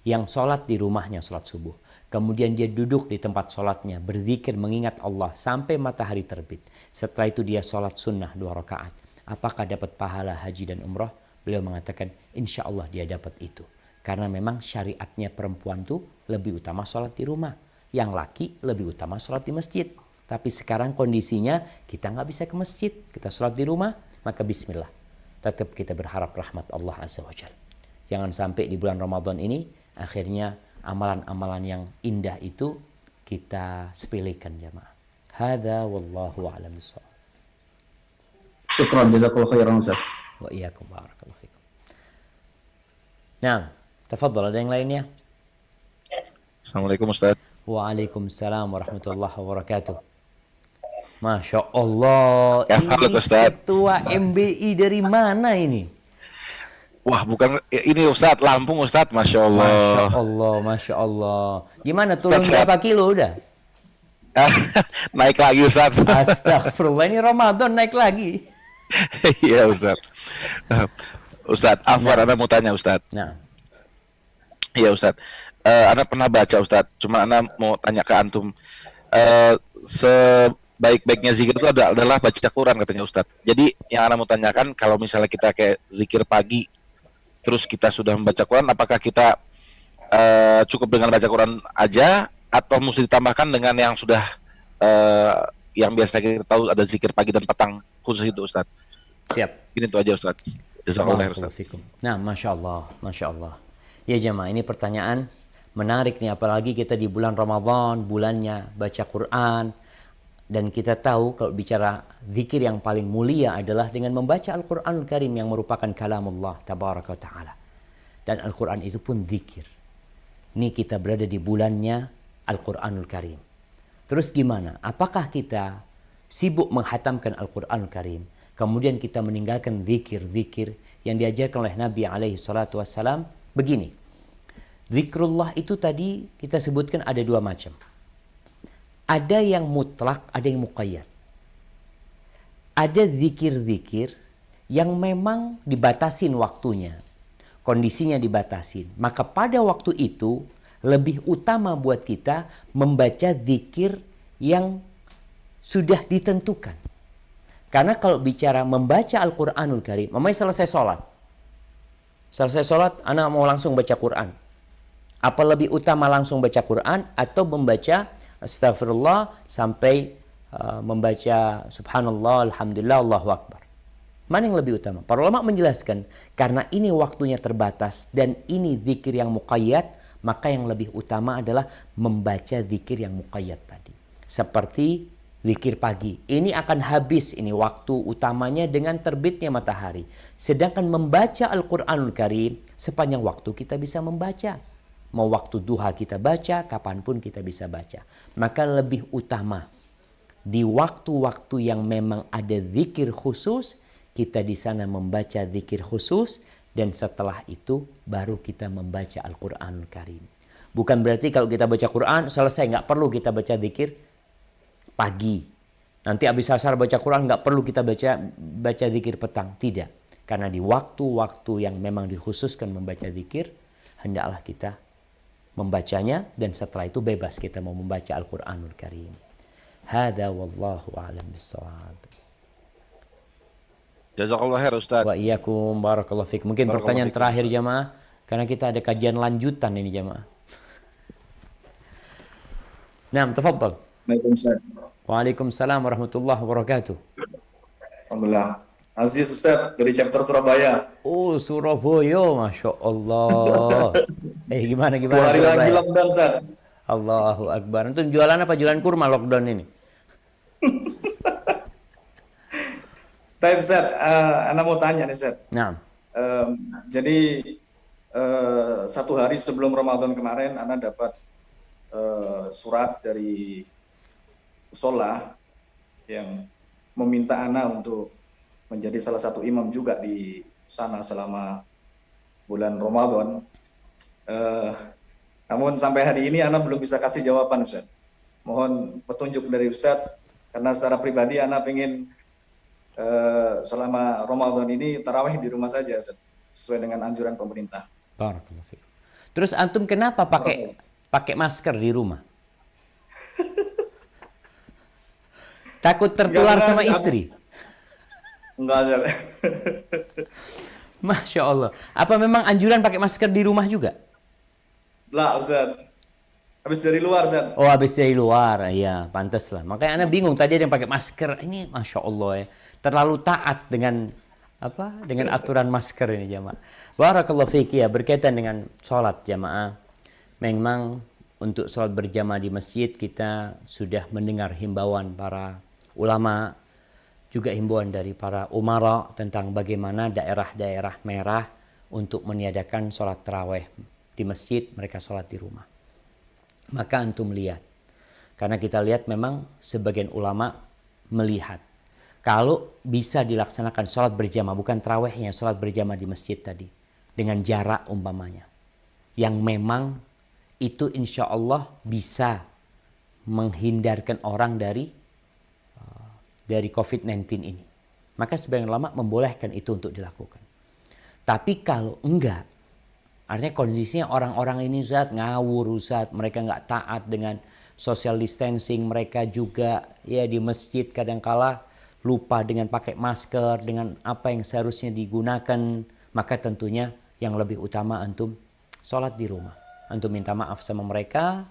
yang sholat di rumahnya sholat subuh, kemudian dia duduk di tempat sholatnya, berzikir mengingat Allah sampai matahari terbit. Setelah itu dia sholat sunnah 2 rakaat. Apakah dapat pahala haji dan umrah? Beliau mengatakan, insya Allah dia dapat itu. Karena memang syariatnya perempuan tuh lebih utama sholat di rumah. Yang laki lebih utama sholat di masjid. Tapi sekarang kondisinya kita nggak bisa ke masjid. Kita sholat di rumah, maka bismillah. Tetap kita berharap rahmat Allah Azza wa Jalla. Jangan sampai di bulan Ramadan ini, akhirnya amalan-amalan yang indah itu kita sepelekan jamaah. Hadza wallahu a'lam bishawab. Syukran, jazakallahu khairan Ustaz. Wa iyyakum, barakallahu fikum. Nah, tafadhal, ada yang lainnya? Assalamualaikum Ustaz. Waalaikumsalam warahmatullahi wabarakatuh. Masya Allah, Ya, ini halo, Ustaz. ketua MBI dari mana ini? Wah, bukan ini Ustaz, Lampung Ustaz, Masya Allah. Masya Allah, Masya Allah. Gimana, turun Ustaz, berapa kilo udah? Naik lagi Ustaz. Astagfirullah, ini Ramadan naik lagi. Iya Ustaz. Ustaz, Afwan, Anda mau tanya Ustaz. Nah, Iya Ustaz. Anda pernah baca Ustaz, cuma Anda mau tanya ke antum. Sebaik-baiknya zikir itu adalah baca Quran katanya Ustaz. Jadi yang Anda mau tanyakan, kalau misalnya kita kayak zikir pagi, terus kita sudah membaca Quran, apakah kita cukup dengan baca Quran aja, atau mesti ditambahkan dengan yang sudah yang biasa kita tahu ada zikir pagi dan petang khusus itu Ustaz? siap. Ini tuh aja Ustaz. Jazakallah Ustaz. Barakallahu fikum. Nah, Masya Allah, Masya Allah. Ya jemaah, ini pertanyaan menarik nih, apalagi kita di bulan Ramadan, bulannya baca Quran, dan kita tahu kalau bicara zikir yang paling mulia adalah dengan membaca Al-Quranul Karim yang merupakan kalamullah tabaraka wa ta'ala. Dan Al-Quran itu pun zikir. Ini kita berada di bulannya Al-Quranul Karim. Terus gimana? Apakah kita sibuk menghatamkan Al-Quranul Karim, kemudian kita meninggalkan zikir-zikir yang diajarkan oleh Nabi alaihi salatu wassalam? Begini, zikrullah itu tadi kita sebutkan ada 2 macam. Ada yang mutlak, ada yang muqayyad. Ada zikir-zikir yang memang dibatasin waktunya. Kondisinya dibatasin. Maka pada waktu itu lebih utama buat kita membaca zikir yang sudah ditentukan. Karena kalau bicara membaca Al-Quranul Karim, mamanya selesai sholat. Selesai sholat, anak mau langsung baca Quran. Apa lebih utama langsung baca Quran atau membaca astagfirullah sampai membaca subhanallah, alhamdulillah, Allahu Akbar? Mana yang lebih utama? Para ulama menjelaskan, karena ini waktunya terbatas dan ini zikir yang muqayyad, maka yang lebih utama adalah membaca zikir yang muqayyad tadi. Seperti zikir pagi. Ini akan habis, ini waktu utamanya dengan terbitnya matahari. Sedangkan membaca Al-Quranul Karim, sepanjang waktu kita bisa membaca. Mau waktu duha kita baca, kapanpun kita bisa baca. Maka lebih utama, di waktu-waktu yang memang ada zikir khusus, kita di sana membaca zikir khusus, dan setelah itu baru kita membaca Al-Quranul Karim. Bukan berarti kalau kita baca Quran selesai, nggak perlu kita baca zikir pagi. Nanti habis asar baca Quran nggak perlu kita baca zikir petang. Tidak. Karena di waktu-waktu yang memang dikhususkan membaca zikir, hendaklah kita membacanya, dan setelah itu bebas kita mau membaca Al-Quranul Karim. Hada wallahu a'lam bishawab. Jazakallah khair Ustaz. Wa iyyakum barakallahu fik. Mungkin Barakallahu pertanyaan fikum. terakhir jamaah, karena kita ada kajian lanjutan ini jamaah. Nah, tafadhal. Waalaikumsalam. Waalaikumsalam warahmatullahi wabarakatuh. Alhamdulillah. Aziz Ustaz dari chapter Surabaya. Oh, Surabaya, Masya Allah. Gimana 2 hari lagi Surabaya? lockdown Ustaz. Allahu Akbar. Itu jualan apa? Jualan kurma lockdown ini? Tapi Ustaz, Anda mau tanya nih Ustaz. Nah, Jadi 1 hari sebelum Ramadan kemarin Anda dapat surat dari Musola yang meminta Anda untuk menjadi salah satu imam juga di sana selama bulan Ramadan. Namun sampai hari ini Anda belum bisa kasih jawaban Ustaz. Mohon petunjuk dari Ustaz, karena secara pribadi Anda pengen selama Ramadan ini tarawih di rumah saja Ustaz, sesuai dengan anjuran pemerintah. barakallahu fiik. Terus antum kenapa pakai masker di rumah? Takut tertular Enggak, sama Ustaz. istri? Enggak Ustaz. Masya Allah. Apa memang anjuran pakai masker di rumah juga? Lah Ustaz. Habis dari luar Ustaz. Oh, habis dari luar. Iya, pantas lah. Makanya Anda bingung tadi ada yang pakai masker. Ini Masya Allah ya. Terlalu taat dengan dengan aturan masker ini jamaah. Barakallahu fiik ya, berkaitan dengan sholat jamaah. Memang untuk sholat berjamaah di masjid kita sudah mendengar himbauan para ulama, juga himbauan dari para umara tentang bagaimana daerah-daerah merah untuk meniadakan sholat taraweh di masjid, mereka sholat di rumah. Maka antum lihat, karena kita lihat memang sebagian ulama melihat kalau bisa dilaksanakan sholat berjamaah, bukan tarawehnya, sholat berjamaah di masjid tadi, dengan jarak umpamanya, yang memang itu insya Allah bisa menghindarkan orang dari COVID-19 ini. Maka sebagian ulama membolehkan itu untuk dilakukan. Tapi kalau enggak, artinya kondisinya orang-orang ini Ustaz ngawur Ustaz, mereka enggak taat dengan social distancing, mereka juga ya di masjid kadangkala lupa dengan pakai masker, dengan apa yang seharusnya digunakan, maka tentunya yang lebih utama antum sholat di rumah. Antum minta maaf sama mereka,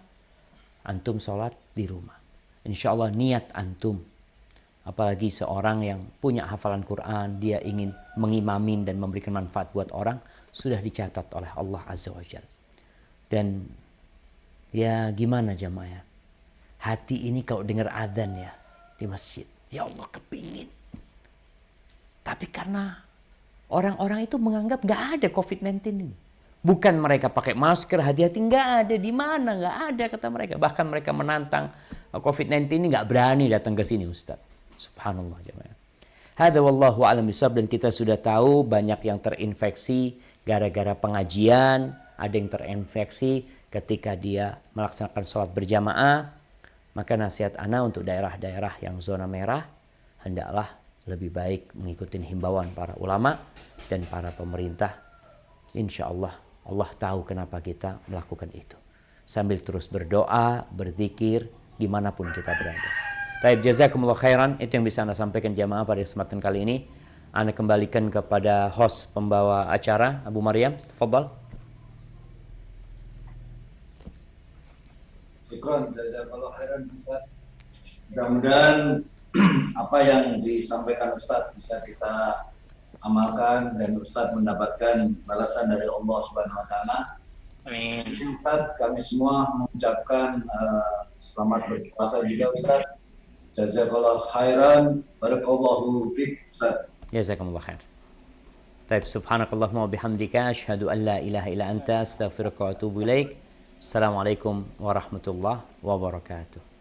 antum sholat di rumah. Insya Allah niat antum, apalagi seorang yang punya hafalan Quran, dia ingin mengimamin dan memberikan manfaat buat orang, sudah dicatat oleh Allah Azza wa Jalla. Dan ya gimana jamaah ya, hati ini kalau dengar adzan ya di masjid, ya Allah kepingin. Tapi karena orang-orang itu menganggap nggak ada COVID-19 ini. Bukan mereka pakai masker, hati-hati, nggak ada. Di mana? Nggak ada kata mereka. Bahkan mereka menantang COVID-19 ini nggak berani datang ke sini Ustaz. Subhanallah jemaah. Hadza wallahu a'lam bishawab. Dan kita sudah tahu banyak yang terinfeksi gara-gara pengajian. Ada yang terinfeksi ketika dia melaksanakan sholat berjamaah. Maka nasihat ana untuk daerah-daerah yang zona merah, hendaklah lebih baik mengikuti himbauan para ulama dan para pemerintah. Insya Allah, Allah tahu kenapa kita melakukan itu. Sambil terus berdoa, berzikir, dimanapun kita berada. Taib, jazakumullah khairan. Itu yang bisa Anda sampaikan jamaah pada kesempatan kali ini. Anda kembalikan kepada host pembawa acara, Abu Maryam. Tafadhal. Syukran, jazakallah khairan Ustaz. Mudah-mudahan apa yang disampaikan Ustaz bisa kita amalkan dan Ustaz mendapatkan balasan dari Allah Subhanahu wa taala. Amin. Ustaz, kami semua mengucapkan selamat berpuasa juga Ustaz. Jazakallah khairan, barakallahu fiik Ustaz. Jazakumullah khair. Taib, subhanakallahumma wa bihamdika asyhadu an la ilaha illa anta astaghfiruka wa atubu ilaik. Assalamualaikum warahmatullahi wabarakatuh.